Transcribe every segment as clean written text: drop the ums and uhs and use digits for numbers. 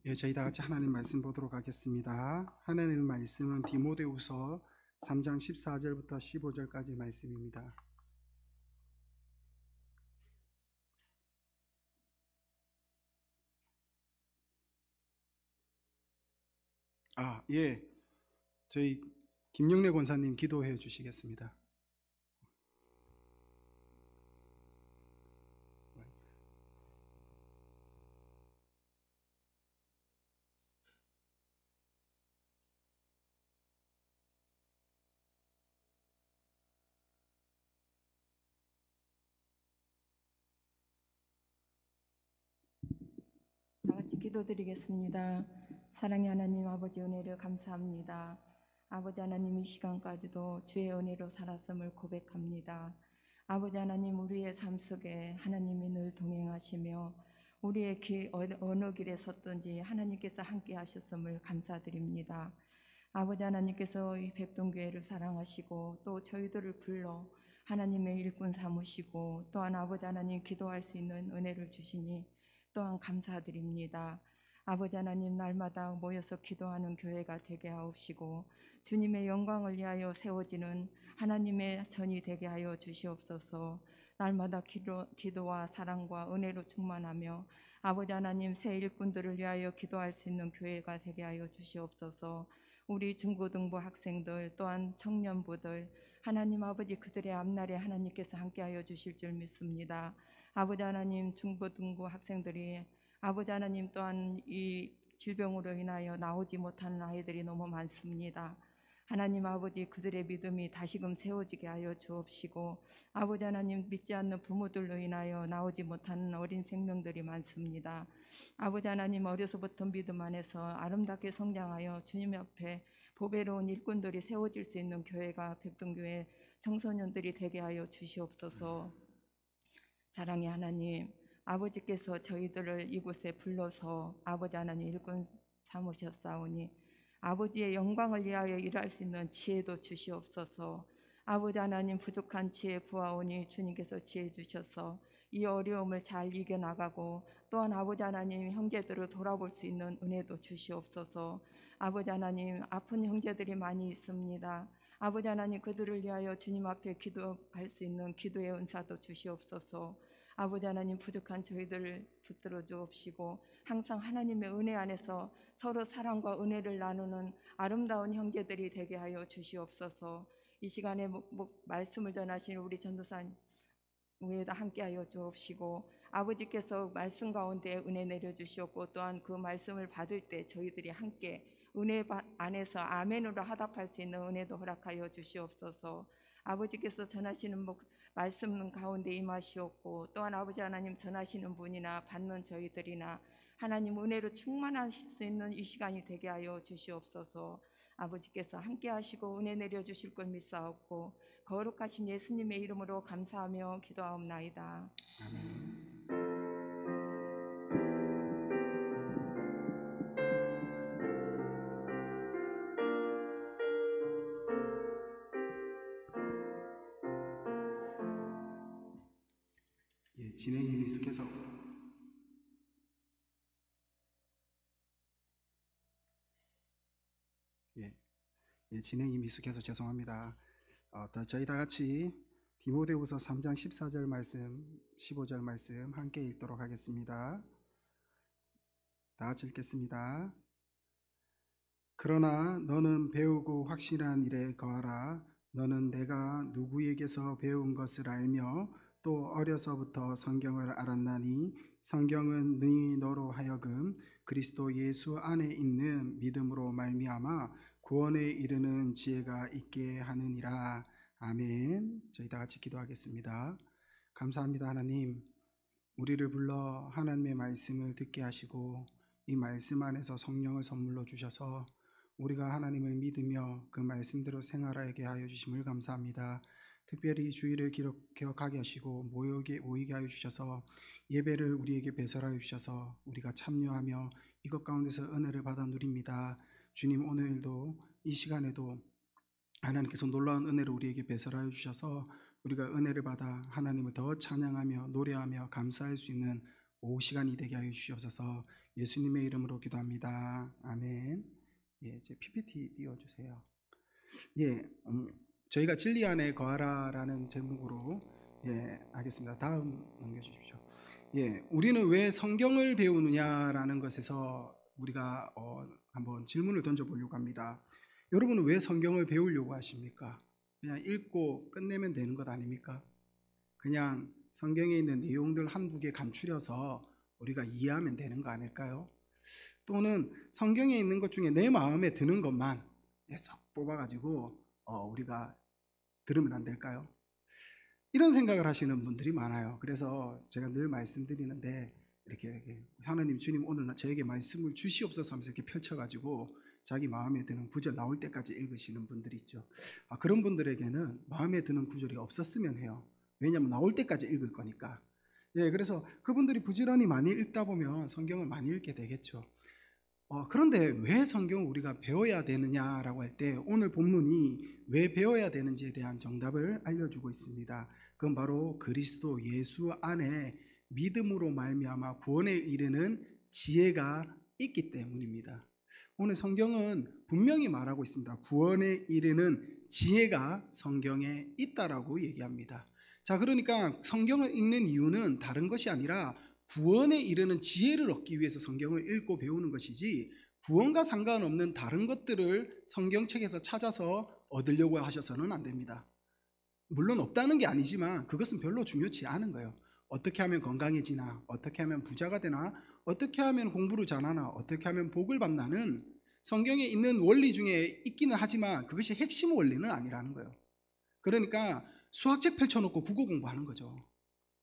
예, 저희 다 같이 하나님 말씀 보도록 하겠습니다. 하나님의 말씀은 디모데후서 3장 14절부터 15절까지 말씀입니다. 예. 저희 김영래 권사님 기도해 주시겠습니다. 다 같이 기도드리겠습니다. 사랑의 하나님 아버지 은혜를 감사합니다. 아버지 하나님 이 시간까지도 주의 은혜로 살았음을 고백합니다. 아버지 하나님 우리의 삶 속에 하나님이 늘 동행하시며 우리의 어느 길에 섰든지 하나님께서 함께 하셨음을 감사드립니다. 아버지 하나님께서 이 백동교회를 사랑하시고 또 저희들을 불러 하나님의 일꾼 삼으시고 또한 아버지 하나님 기도할 수 있는 은혜를 주시니 또한 감사드립니다. 아버지 하나님 날마다 모여서 기도하는 교회가 되게 하옵시고 주님의 영광을 위하여 세워지는 하나님의 전이 되게 하여 주시옵소서. 날마다 기도와 사랑과 은혜로 충만하며 아버지 하나님 새 일꾼들을 위하여 기도할 수 있는 교회가 되게 하여 주시옵소서. 우리 중고등부 학생들 또한 청년부들 하나님 아버지 그들의 앞날에 하나님께서 함께하여 주실 줄 믿습니다. 아버지 하나님 중고등부 학생들이 아버지 하나님 또한 이 질병으로 인하여 나오지 못하는 아이들이 너무 많습니다. 하나님 아버지 그들의 믿음이 다시금 세워지게 하여 주옵시고 아버지 하나님 믿지 않는 부모들로 인하여 나오지 못하는 어린 생명들이 많습니다. 아버지 하나님 어려서부터 믿음 안에서 아름답게 성장하여 주님 옆에 보배로운 일꾼들이 세워질 수 있는 교회가 백동교회 청소년들이 되게 하여 주시옵소서. 사랑의 하나님 아버지께서 저희들을 이곳에 불러서 아버지 하나님 일꾼 삼으셨사오니 아버지의 영광을 위하여 일할 수 있는 지혜도 주시옵소서. 아버지 하나님 부족한 지혜 구하오니 주님께서 지혜 주셔서 이 어려움을 잘 이겨나가고 또한 아버지 하나님 형제들을 돌아볼 수 있는 은혜도 주시옵소서. 아버지 하나님 아픈 형제들이 많이 있습니다. 아버지 하나님 그들을 위하여 주님 앞에 기도할 수 있는 기도의 은사도 주시옵소서. 아버지 하나님 부족한 저희들을 붙들어 주옵시고 항상 하나님의 은혜 안에서 서로 사랑과 은혜를 나누는 아름다운 형제들이 되게 하여 주시옵소서. 이 시간에 말씀을 전하신 우리 전도사님 위에다 함께하여 주옵시고 아버지께서 말씀 가운데 은혜 내려주시옵고 또한 그 말씀을 받을 때 저희들이 함께 은혜 안에서 아멘으로 화답할 수 있는 은혜도 허락하여 주시옵소서. 아버지께서 전하시는 말씀 가운데 임하시옵고 또한 아버지 하나님 전하시는 분이나 받는 저희들이나 하나님 은혜로 충만하실 수 있는 이 시간이 되게 하여 주시옵소서. 아버지께서 함께 하시고 은혜 내려주실 걸 믿사옵고 거룩하신 예수님의 이름으로 감사하며 기도하옵나이다. 아멘. 예, 진행이 미숙해서 진행이 미숙해서 죄송합니다. 저희 다 같이 디모데후서 3장 14절 말씀, 15절 말씀 함께 읽도록 하겠습니다. 다 같이 읽겠습니다. 그러나 너는 배우고 확실한 일에 거하라. 너는 내가 누구에게서 배운 것을 알며 또 어려서부터 성경을 알았나니 성경은 능히 너로 하여금 그리스도 예수 안에 있는 믿음으로 말미암아 구원에 이르는 지혜가 있게 하느니라. 아멘. 저희 다 같이 기도하겠습니다. 감사합니다. 하나님, 우리를 불러 하나님의 말씀을 듣게 하시고 이 말씀 안에서 성령을 선물로 주셔서 우리가 하나님을 믿으며 그 말씀대로 생활하게 하여 주심을 감사합니다. 특별히 주일을 기억하게 하시고 모이게 하여 주셔서 예배를 우리에게 배설하여 주셔서 우리가 참여하며 이것 가운데서 은혜를 받아 누립니다. 주님, 오늘도 이 시간에도 하나님께서 놀라운 은혜를 우리에게 배설하여 주셔서 우리가 은혜를 받아 하나님을 더 찬양하며 노래하며 감사할 수 있는 오후 시간이 되게 하여 주시옵소서. 예수님의 이름으로 기도합니다. 아멘. 예, 제 PPT 띄워주세요. 예, 저희가 진리 안에 거하라라는 제목으로 하겠습니다. 다음 넘겨주십시오. 예, 우리는 왜 성경을 배우느냐라는 것에서 우리가 한번 질문을 던져보려고 합니다. 여러분은 왜 성경을 배우려고 하십니까? 그냥 읽고 끝내면 되는 것 아닙니까? 그냥 성경에 있는 내용들 한두 개 감추려서 우리가 이해하면 되는 거 아닐까요? 또는 성경에 있는 것 중에 내 마음에 드는 것만 쏙 뽑아가지고 우리가 들으면 안 될까요? 이런 생각을 하시는 분들이 많아요. 그래서 제가 늘 말씀드리는데 이렇게 하나님 주님 오늘 저에게 말씀을 주시옵소서 하면서 이렇게 펼쳐가지고 자기 마음에 드는 구절 나올 때까지 읽으시는 분들이 있죠. 그런 분들에게는 마음에 드는 구절이 없었으면 해요. 왜냐하면 나올 때까지 읽을 거니까. 예, 그래서 그분들이 부지런히 많이 읽다 보면 성경을 많이 읽게 되겠죠. 그런데 왜 성경을 우리가 배워야 되느냐라고 할 때 오늘 본문이 왜 배워야 되는지에 대한 정답을 알려주고 있습니다. 그건 바로 그리스도 예수 안에 믿음으로 말미암아 구원에 이르는 지혜가 있기 때문입니다. 오늘 성경은 분명히 말하고 있습니다. 구원에 이르는 지혜가 성경에 있다라고 얘기합니다. 자, 그러니까 성경을 읽는 이유는 다른 것이 아니라 구원에 이르는 지혜를 얻기 위해서 성경을 읽고 배우는 것이지 구원과 상관없는 다른 것들을 성경책에서 찾아서 얻으려고 하셔서는 안 됩니다. 물론 없다는 게 아니지만 그것은 별로 중요치 않은 거예요. 어떻게 하면 건강해지나, 어떻게 하면 부자가 되나, 어떻게 하면 공부를 잘하나, 어떻게 하면 복을 받나는 성경에 있는 원리 중에 있기는 하지만 그것이 핵심 원리는 아니라는 거예요. 그러니까 수학책 펼쳐놓고 국어 공부하는 거죠.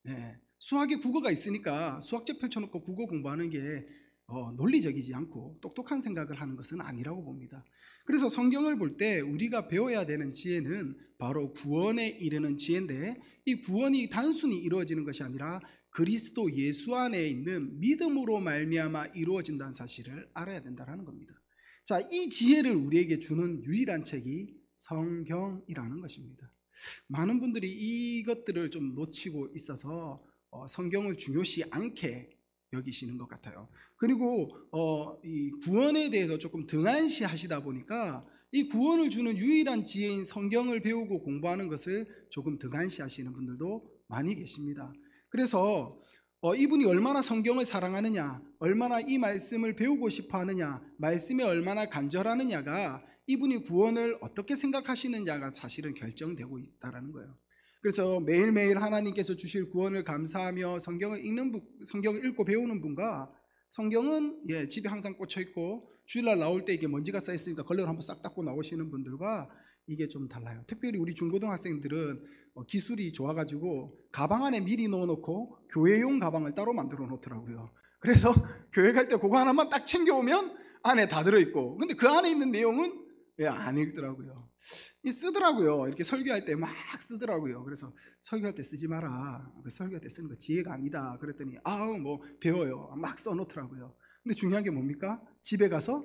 네. 수학에 국어가 있으니까 수학책 펼쳐놓고 국어 공부하는 게 논리적이지 않고 똑똑한 생각을 하는 것은 아니라고 봅니다. 그래서 성경을 볼 때 우리가 배워야 되는 지혜는 바로 구원에 이르는 지혜인데 이 구원이 단순히 이루어지는 것이 아니라 그리스도 예수 안에 있는 믿음으로 말미암아 이루어진다는 사실을 알아야 된다는 겁니다. 자, 이 지혜를 우리에게 주는 유일한 책이 성경이라는 것입니다. 많은 분들이 이것들을 좀 놓치고 있어서 성경을 중요시 않게 여기시는 것 같아요. 그리고 이 구원에 대해서 조금 등한시 하시다 보니까 이 구원을 주는 유일한 지혜인 성경을 배우고 공부하는 것을 조금 등한시 하시는 분들도 많이 계십니다. 그래서 이분이 얼마나 성경을 사랑하느냐, 얼마나 이 말씀을 배우고 싶어 하느냐, 말씀에 얼마나 간절하느냐가 이분이 구원을 어떻게 생각하시느냐가 사실은 결정되고 있다는 거예요. 그래서 매일매일 하나님께서 주실 구원을 감사하며 성경을 읽고 배우는 분과 성경은 집에 항상 꽂혀 있고 주일날 나올 때 이게 먼지가 쌓여 있으니까 걸레로 한번 싹 닦고 나오시는 분들과 이게 좀 달라요. 특별히 우리 중고등학생들은 기술이 좋아가지고 가방 안에 미리 넣어놓고 교회용 가방을 따로 만들어 놓더라고요. 그래서 교회 갈 때 그거 하나만 딱 챙겨오면 안에 다 들어있고, 근데 그 안에 있는 내용은 안 읽더라고요. 쓰더라고요. 이렇게 설교할 때 막 쓰더라고요. 그래서 설교할 때 쓰지 마라. 설교할 때 쓰는 거 지혜가 아니다. 그랬더니 뭐 배워요. 막 써놓더라고요. 근데 중요한 게 뭡니까? 집에 가서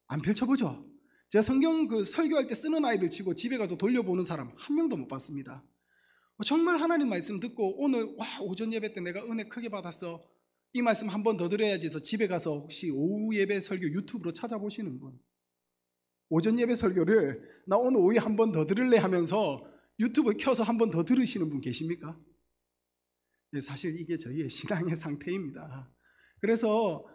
안 펼쳐보죠. 제가 성경 설교할 때 쓰는 아이들 치고 집에 가서 돌려보는 사람 한 명도 못 봤습니다. 정말 하나님 말씀 듣고 오늘 오전 예배 때 내가 은혜 크게 받았어. 이 말씀 한 번 더 들어야지 해서 집에 가서 혹시 오후 예배 설교 유튜브로 찾아보시는 분, 오전 예배 설교를 나 오늘 오후에 한 번 더 들을래 하면서 유튜브 켜서 한 번 더 들으시는 분 계십니까? 사실 이게 저희의 신앙의 상태입니다. 그래서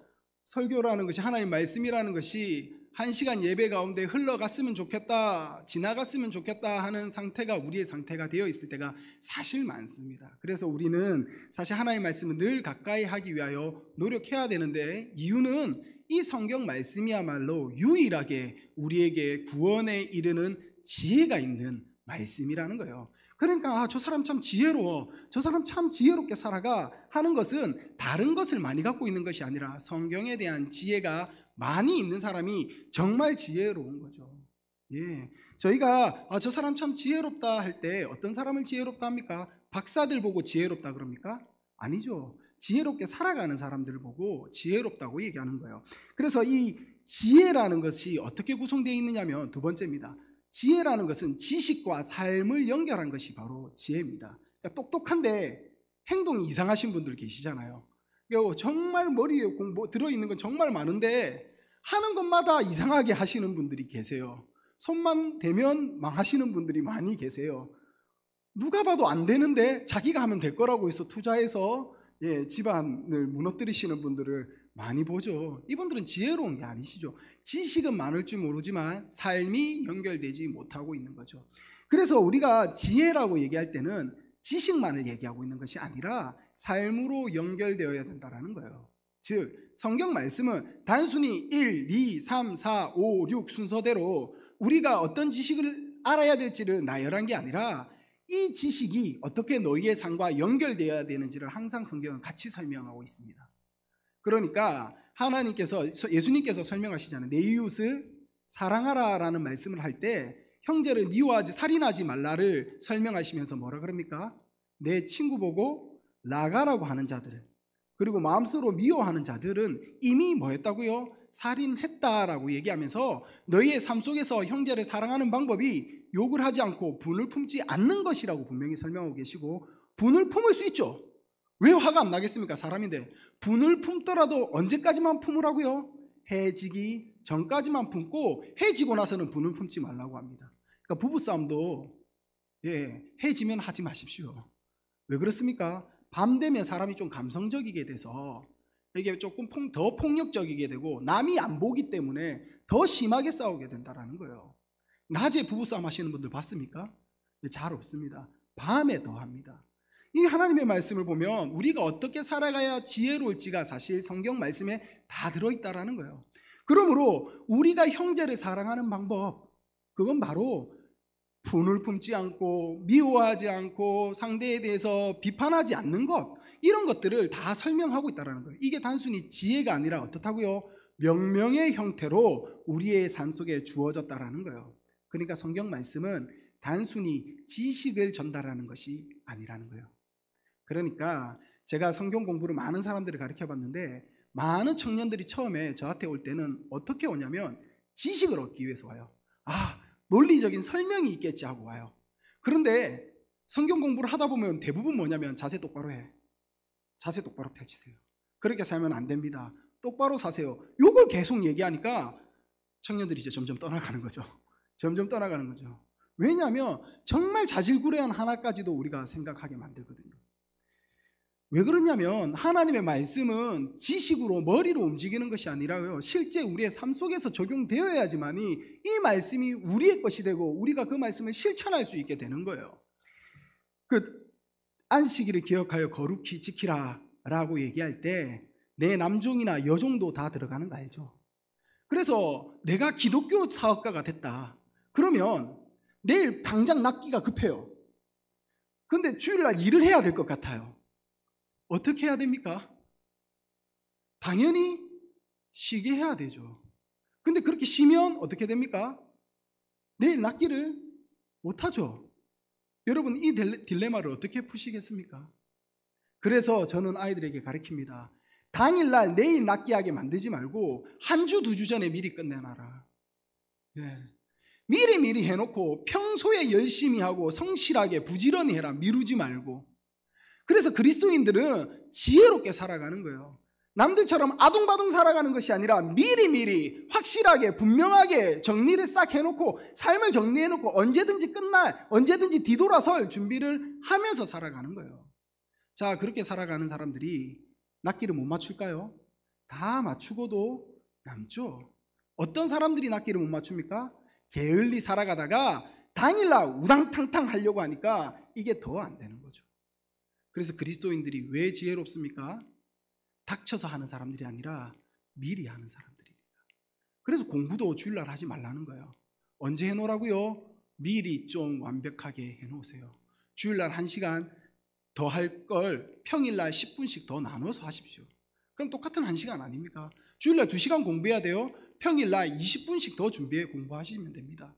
설교라는 것이, 하나님 말씀이라는 것이 1시간 예배 가운데 흘러갔으면 좋겠다, 지나갔으면 좋겠다 하는 상태가 우리의 상태가 되어 있을 때가 사실 많습니다. 그래서 우리는 사실 하나님 말씀을 늘 가까이 하기 위하여 노력해야 되는데, 이유는 이 성경 말씀이야말로 유일하게 우리에게 구원에 이르는 지혜가 있는 말씀이라는 거예요. 그러니까 저 사람 참 지혜로워, 저 사람 참 지혜롭게 살아가 하는 것은 다른 것을 많이 갖고 있는 것이 아니라 성경에 대한 지혜가 많이 있는 사람이 정말 지혜로운 거죠. 저희가 저 사람 참 지혜롭다 할 때 어떤 사람을 지혜롭다 합니까? 박사들 보고 지혜롭다 그럽니까? 아니죠. 지혜롭게 살아가는 사람들을 보고 지혜롭다고 얘기하는 거예요. 그래서 이 지혜라는 것이 어떻게 구성되어 있느냐면 두 번째입니다. 지혜라는 것은 지식과 삶을 연결한 것이 바로 지혜입니다. 그러니까 똑똑한데 행동이 이상하신 분들 계시잖아요. 정말 머리에 들어있는 건 정말 많은데 하는 것마다 이상하게 하시는 분들이 계세요. 손만 대면 망하시는 분들이 많이 계세요. 누가 봐도 안 되는데 자기가 하면 될 거라고 해서 투자해서 집안을 무너뜨리시는 분들을 많이 보죠. 이분들은 지혜로운 게 아니시죠. 지식은 많을 줄 모르지만 삶이 연결되지 못하고 있는 거죠. 그래서 우리가 지혜라고 얘기할 때는 지식만을 얘기하고 있는 것이 아니라 삶으로 연결되어야 된다는 거예요. 즉 성경 말씀은 단순히 1, 2, 3, 4, 5, 6 순서대로 우리가 어떤 지식을 알아야 될지를 나열한 게 아니라 이 지식이 어떻게 너희의 삶과 연결되어야 되는지를 항상 성경은 같이 설명하고 있습니다. 그러니까 하나님께서, 예수님께서 설명하시잖아요. 내 이웃을 사랑하라라는 말씀을 할 때 형제를 미워하지, 살인하지 말라를 설명하시면서 뭐라 그럽니까? 내 친구 보고 나가라고 하는 자들, 그리고 마음속으로 미워하는 자들은 이미 뭐 했다고요? 살인했다라고 얘기하면서 너희의 삶 속에서 형제를 사랑하는 방법이 욕을 하지 않고 분을 품지 않는 것이라고 분명히 설명하고 계시고, 분을 품을 수 있죠. 왜 화가 안 나겠습니까? 사람인데. 분을 품더라도 언제까지만 품으라고요? 해지기 전까지만 품고 해지고 나서는 분을 품지 말라고 합니다. 그러니까 부부싸움도 해지면 하지 마십시오. 왜 그렇습니까? 밤 되면 사람이 좀 감성적이게 돼서 이게 조금 더 폭력적이게 되고 남이 안 보기 때문에 더 심하게 싸우게 된다는 거예요. 낮에 부부싸움 하시는 분들 봤습니까? 잘 없습니다. 밤에 더 합니다. 이 하나님의 말씀을 보면 우리가 어떻게 살아가야 지혜로울지가 사실 성경 말씀에 다 들어있다는 거예요. 그러므로 우리가 형제를 사랑하는 방법, 그건 바로 분을 품지 않고 미워하지 않고 상대에 대해서 비판하지 않는 것, 이런 것들을 다 설명하고 있다는 거예요. 이게 단순히 지혜가 아니라 어떻다고요? 명령의 형태로 우리의 삶 속에 주어졌다는 거예요. 그러니까 성경 말씀은 단순히 지식을 전달하는 것이 아니라는 거예요. 그러니까 제가 성경 공부를 많은 사람들을 가르쳐 봤는데 많은 청년들이 처음에 저한테 올 때는 어떻게 오냐면 지식을 얻기 위해서 와요. 논리적인 설명이 있겠지 하고 와요. 그런데 성경 공부를 하다 보면 대부분 뭐냐면 자세 똑바로 해. 자세 똑바로 펴지세요. 그렇게 살면 안 됩니다. 똑바로 사세요. 요걸 계속 얘기하니까 청년들이 이제 점점 떠나가는 거죠. 점점 떠나가는 거죠. 왜냐하면 정말 자질구레한 하나까지도 우리가 생각하게 만들거든요. 왜 그러냐면 하나님의 말씀은 지식으로 머리로 움직이는 것이 아니라요, 실제 우리의 삶 속에서 적용되어야지만이 이 말씀이 우리의 것이 되고 우리가 그 말씀을 실천할 수 있게 되는 거예요. 안식일을 기억하여 거룩히 지키라 라고 얘기할 때 내 남종이나 여종도 다 들어가는 거 알죠? 그래서 내가 기독교 사역가가 됐다 그러면 내일 당장 낫기가 급해요. 근데 주일날 일을 해야 될 것 같아요. 어떻게 해야 됩니까? 당연히 쉬게 해야 되죠. 근데 그렇게 쉬면 어떻게 됩니까? 내일 낫기를 못하죠. 여러분, 이 딜레마를 어떻게 푸시겠습니까? 그래서 저는 아이들에게 가르칩니다. 당일날 내일 낫게 하게 만들지 말고 한 주, 2주 전에 미리 끝내놔라. 미리 해놓고 평소에 열심히 하고 성실하게 부지런히 해라. 미루지 말고. 그래서 그리스도인들은 지혜롭게 살아가는 거예요. 남들처럼 아둥바둥 살아가는 것이 아니라 미리 확실하게 분명하게 정리를 싹 해놓고 삶을 정리해놓고 언제든지 뒤돌아설 준비를 하면서 살아가는 거예요. 자, 그렇게 살아가는 사람들이 낫기를 못 맞출까요? 다 맞추고도 남죠. 어떤 사람들이 낫기를 못 맞춥니까? 게을리 살아가다가 당일날 우당탕탕 하려고 하니까 이게 더 안 되는 거죠. 그래서 그리스도인들이 왜 지혜롭습니까? 닥쳐서 하는 사람들이 아니라 미리 하는 사람들입니다. 그래서 공부도 주일날 하지 말라는 거예요. 언제 해놓으라고요? 미리 좀 완벽하게 해놓으세요. 주일날 1시간 더 할 걸 평일날 10분씩 더 나눠서 하십시오. 그럼 똑같은 1시간 아닙니까? 주일날 2시간 공부해야 돼요. 평일날 20분씩 더 준비해 공부하시면 됩니다.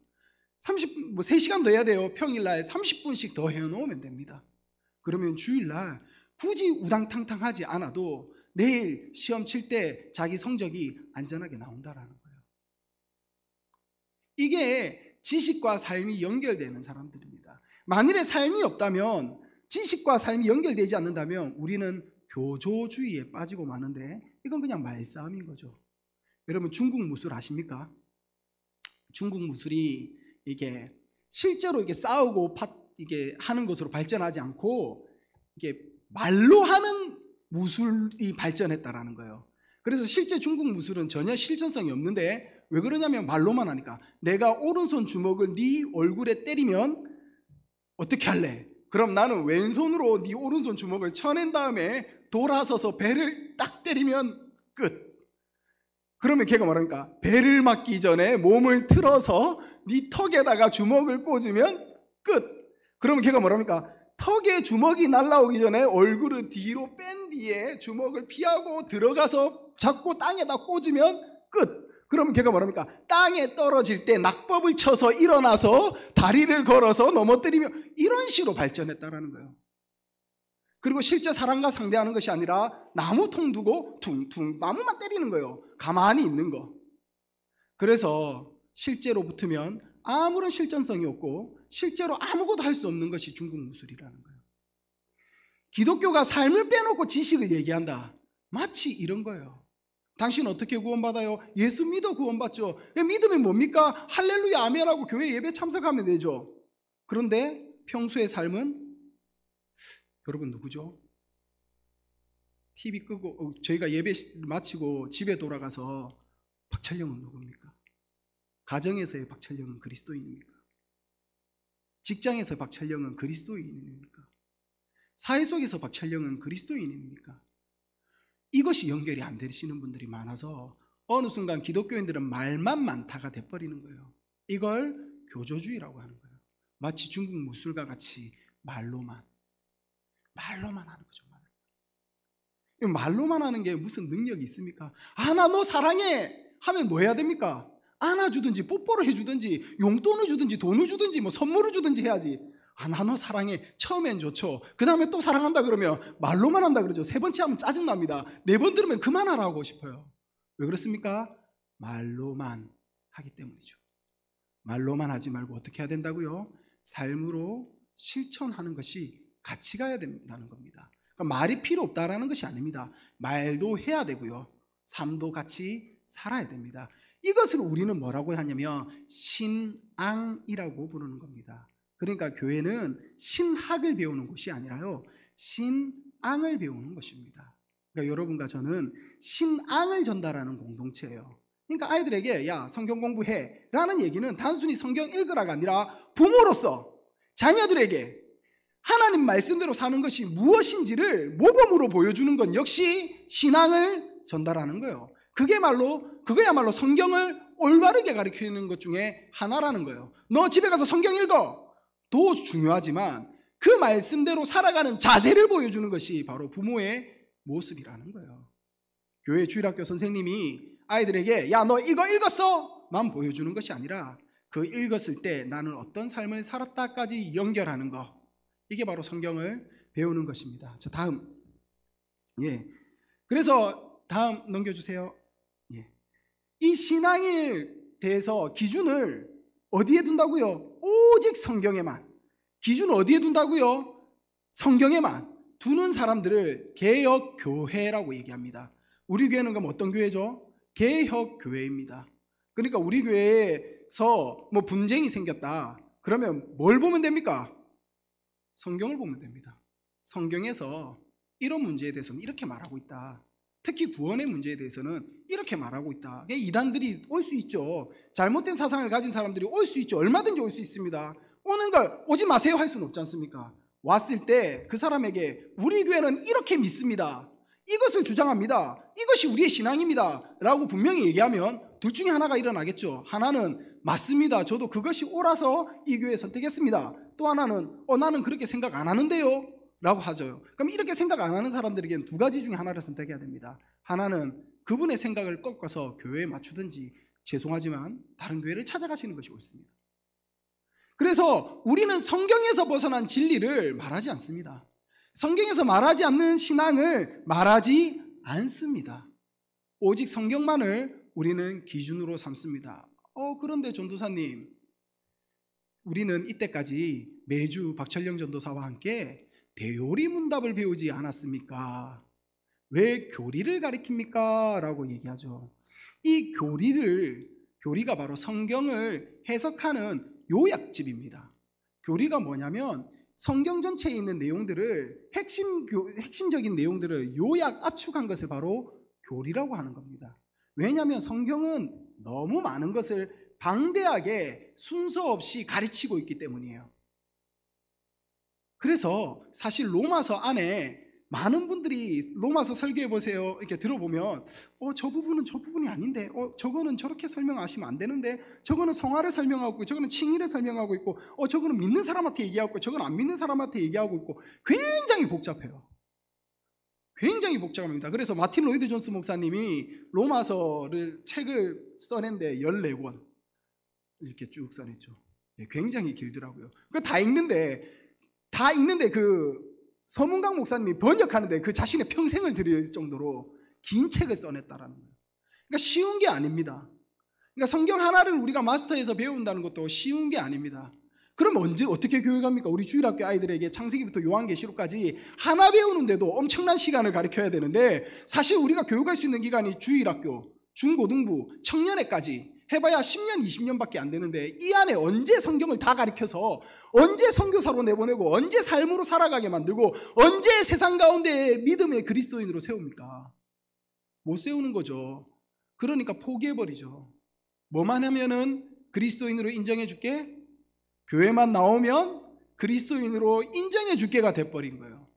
3시간 더 해야 돼요. 평일날 30분씩 더 해놓으면 됩니다. 그러면 주일날 굳이 우당탕탕 하지 않아도 내일 시험 칠 때 자기 성적이 안전하게 나온다라는 거예요. 이게 지식과 삶이 연결되는 사람들입니다. 만일에 삶이 없다면, 지식과 삶이 연결되지 않는다면 우리는 교조주의에 빠지고 마는데 이건 그냥 말싸움인 거죠. 여러분 중국 무술 아십니까? 중국 무술이 이게 실제로 이게 싸우고 이게 하는 것으로 발전하지 않고 이게 말로 하는 무술이 발전했다라는 거예요. 그래서 실제 중국 무술은 전혀 실전성이 없는데 왜 그러냐면 말로만 하니까. 내가 오른손 주먹을 네 얼굴에 때리면 어떻게 할래? 그럼 나는 왼손으로 네 오른손 주먹을 쳐낸 다음에 돌아서서 배를 딱 때리면 끝. 그러면 걔가 뭐랍니까? 배를 맞기 전에 몸을 틀어서 네 턱에다가 주먹을 꽂으면 끝. 그러면 걔가 뭐랍니까? 턱에 주먹이 날라오기 전에 얼굴을 뒤로 뺀 뒤에 주먹을 피하고 들어가서 잡고 땅에다 꽂으면 끝. 그러면 걔가 뭐랍니까? 땅에 떨어질 때 낙법을 쳐서 일어나서 다리를 걸어서 넘어뜨리며 이런 식으로 발전했다라는 거예요. 그리고 실제 사람과 상대하는 것이 아니라 나무통 두고 퉁퉁 나무만 때리는 거예요. 가만히 있는 거. 그래서 실제로 붙으면 아무런 실전성이 없고 실제로 아무것도 할 수 없는 것이 중국 무술이라는 거예요. 기독교가 삶을 빼놓고 지식을 얘기한다. 마치 이런 거예요. 당신 어떻게 구원받아요? 예수 믿어 구원받죠. 믿음이 뭡니까? 할렐루야 아멘하고 교회 예배 참석하면 되죠. 그런데 평소의 삶은 여러분 누구죠? TV 끄고 저희가 예배 마치고 집에 돌아가서 박철영은 누굽니까? 가정에서의 박철영은 그리스도인입니까? 직장에서 박철영은 그리스도인입니까? 사회 속에서 박철영은 그리스도인입니까? 이것이 연결이 안 되시는 분들이 많아서 어느 순간 기독교인들은 말만 많다가 돼버리는 거예요. 이걸 교조주의라고 하는 거예요. 마치 중국 무술과 같이 말로만 하는 거죠. 말로만 하는 게 무슨 능력이 있습니까? 나 너 사랑해 하면 뭐 해야 됩니까? 안아주든지 뽀뽀를 해주든지 용돈을 주든지 돈을 주든지 뭐 선물을 주든지 해야지. 나 너 사랑해. 처음엔 좋죠. 그 다음에 또 사랑한다 그러면 말로만 한다 그러죠. 세 번째 하면 짜증납니다. 네 번 들으면 그만하라고 싶어요. 왜 그렇습니까? 말로만 하기 때문이죠. 말로만 하지 말고 어떻게 해야 된다고요? 삶으로 실천하는 것이 같이 가야 된다는 겁니다. 그러니까 말이 필요 없다라는 것이 아닙니다. 말도 해야 되고요. 삶도 같이 살아야 됩니다. 이것을 우리는 뭐라고 하냐면 신앙이라고 부르는 겁니다. 그러니까 교회는 신학을 배우는 곳이 아니라요, 신앙을 배우는 것입니다. 그러니까 여러분과 저는 신앙을 전달하는 공동체예요. 그러니까 아이들에게 야 성경 공부해 라는 얘기는 단순히 성경 읽으라가 아니라 부모로서 자녀들에게 하나님 말씀대로 사는 것이 무엇인지를 모범으로 보여주는 건 역시 신앙을 전달하는 거예요. 그거야말로 성경을 올바르게 가르치는 것 중에 하나라는 거예요. 너 집에 가서 성경 읽어 도 중요하지만 그 말씀대로 살아가는 자세를 보여주는 것이 바로 부모의 모습이라는 거예요. 교회 주일학교 선생님이 아이들에게 야 너 이거 읽었어? 만 보여주는 것이 아니라 그 읽었을 때 나는 어떤 삶을 살았다까지 연결하는 거, 이게 바로 성경을 배우는 것입니다. 자, 다음. 그래서 다음 넘겨주세요. 이 신앙에 대해서 기준을 어디에 둔다고요? 오직 성경에만. 기준을 어디에 둔다고요? 성경에만 두는 사람들을 개혁교회라고 얘기합니다. 우리 교회는 그럼 어떤 교회죠? 개혁교회입니다. 그러니까 우리 교회에서 뭐 분쟁이 생겼다 그러면 뭘 보면 됩니까? 성경을 보면 됩니다. 성경에서 이런 문제에 대해서는 이렇게 말하고 있다. 특히 구원의 문제에 대해서는 이렇게 말하고 있다. 이단들이 올 수 있죠. 잘못된 사상을 가진 사람들이 올 수 있죠. 얼마든지 올 수 있습니다. 오는 걸 오지 마세요 할 수는 없지 않습니까? 왔을 때 그 사람에게 우리 교회는 이렇게 믿습니다. 이것을 주장합니다. 이것이 우리의 신앙입니다. 라고 분명히 얘기하면 둘 중에 하나가 일어나겠죠. 하나는 맞습니다. 저도 그것이 옳아서 이 교회 선택했습니다. 또 하나는 나는 그렇게 생각 안 하는데요 라고 하죠. 그럼 이렇게 생각 안 하는 사람들에게는 두 가지 중에 하나를 선택해야 됩니다. 하나는 그분의 생각을 꺾어서 교회에 맞추든지 죄송하지만 다른 교회를 찾아가시는 것이 옳습니다. 그래서 우리는 성경에서 벗어난 진리를 말하지 않습니다. 성경에서 말하지 않는 신앙을 말하지 않습니다. 오직 성경만을 우리는 기준으로 삼습니다. 그런데 전도사님, 우리는 이때까지 매주 박철영 전도사와 함께 대요리 문답을 배우지 않았습니까? 왜 교리를 가리킵니까? 라고 얘기하죠. 이 교리가 바로 성경을 해석하는 요약집입니다. 교리가 뭐냐면 성경 전체에 있는 내용들을 핵심적인 내용들을 요약 압축한 것을 바로 교리라고 하는 겁니다. 왜냐하면 성경은 너무 많은 것을 방대하게 순서 없이 가르치고 있기 때문이에요. 그래서 사실 로마서 안에 많은 분들이 로마서 설교해 보세요 이렇게 들어보면 저 부분은 저 부분이 아닌데 저거는 저렇게 설명하시면 안 되는데 저거는 성화를 설명하고 있고 저거는 칭의를 설명하고 있고 저거는 믿는 사람한테 얘기하고 있고 저거는 안 믿는 사람한테 얘기하고 있고 굉장히 복잡해요. 굉장히 복잡합니다. 그래서 마틴 로이드 존스 목사님이 로마서를 책을 써낸데 14권 이렇게 쭉 써냈죠. 굉장히 길더라고요. 그거 다 읽는데 그 서문강 목사님이 번역하는데 그 자신의 평생을 들일 정도로 긴 책을 써냈다라는 거예요. 그러니까 쉬운 게 아닙니다. 그러니까 성경 하나를 우리가 마스터해서 배운다는 것도 쉬운 게 아닙니다. 그럼 어떻게 교육합니까? 우리 주일학교 아이들에게 창세기부터 요한계시록까지 하나 배우는데도 엄청난 시간을 가르쳐야 되는데 사실 우리가 교육할 수 있는 기간이 주일학교, 중고등부, 청년회까지 해봐야 10년, 20년밖에 안 되는데 이 안에 언제 성경을 다 가르쳐서 언제 선교사로 내보내고 언제 삶으로 살아가게 만들고 언제 세상 가운데 믿음의 그리스도인으로 세웁니까? 못 세우는 거죠. 그러니까 포기해버리죠. 뭐만 하면은 그리스도인으로 인정해줄게? 교회만 나오면 그리스도인으로 인정해줄게가 돼버린 거예요.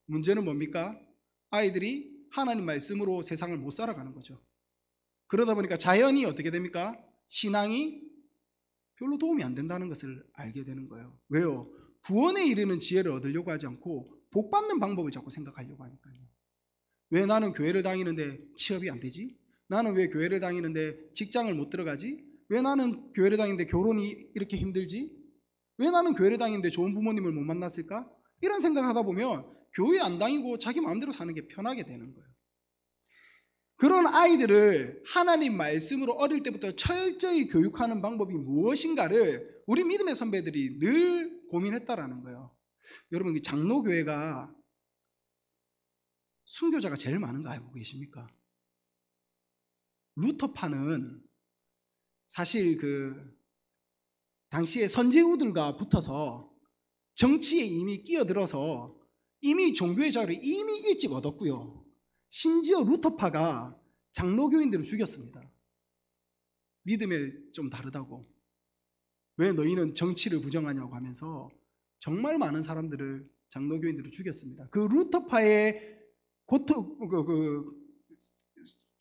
문제는 뭡니까? 아이들이 하나님 말씀으로 세상을 못 살아가는 거죠. 그러다 보니까 자연히 어떻게 됩니까? 신앙이 별로 도움이 안 된다는 것을 알게 되는 거예요. 왜요? 구원에 이르는 지혜를 얻으려고 하지 않고 복 받는 방법을 자꾸 생각하려고 하니까요. 왜 나는 교회를 다니는데 취업이 안 되지? 나는 왜 교회를 다니는데 직장을 못 들어가지? 왜 나는 교회를 다니는데 결혼이 이렇게 힘들지? 왜 나는 교회를 다니는데 좋은 부모님을 못 만났을까? 이런 생각을 하다 보면 교회 안 다니고 자기 마음대로 사는 게 편하게 되는 거예요. 그런 아이들을 하나님 말씀으로 어릴 때부터 철저히 교육하는 방법이 무엇인가를 우리 믿음의 선배들이 늘 고민했다라는 거예요. 여러분, 장로교회가 순교자가 제일 많은 거 알고 계십니까? 루터파는 사실 당시에 선제우들과 붙어서 정치에 이미 끼어들어서 이미 종교의 자유를 이미 일찍 얻었고요. 심지어 루터파가 장로교인들을 죽였습니다. 믿음에 좀 다르다고. 왜 너희는 정치를 부정하냐고 하면서 정말 많은 사람들을 장로교인들을 죽였습니다. 그 루터파의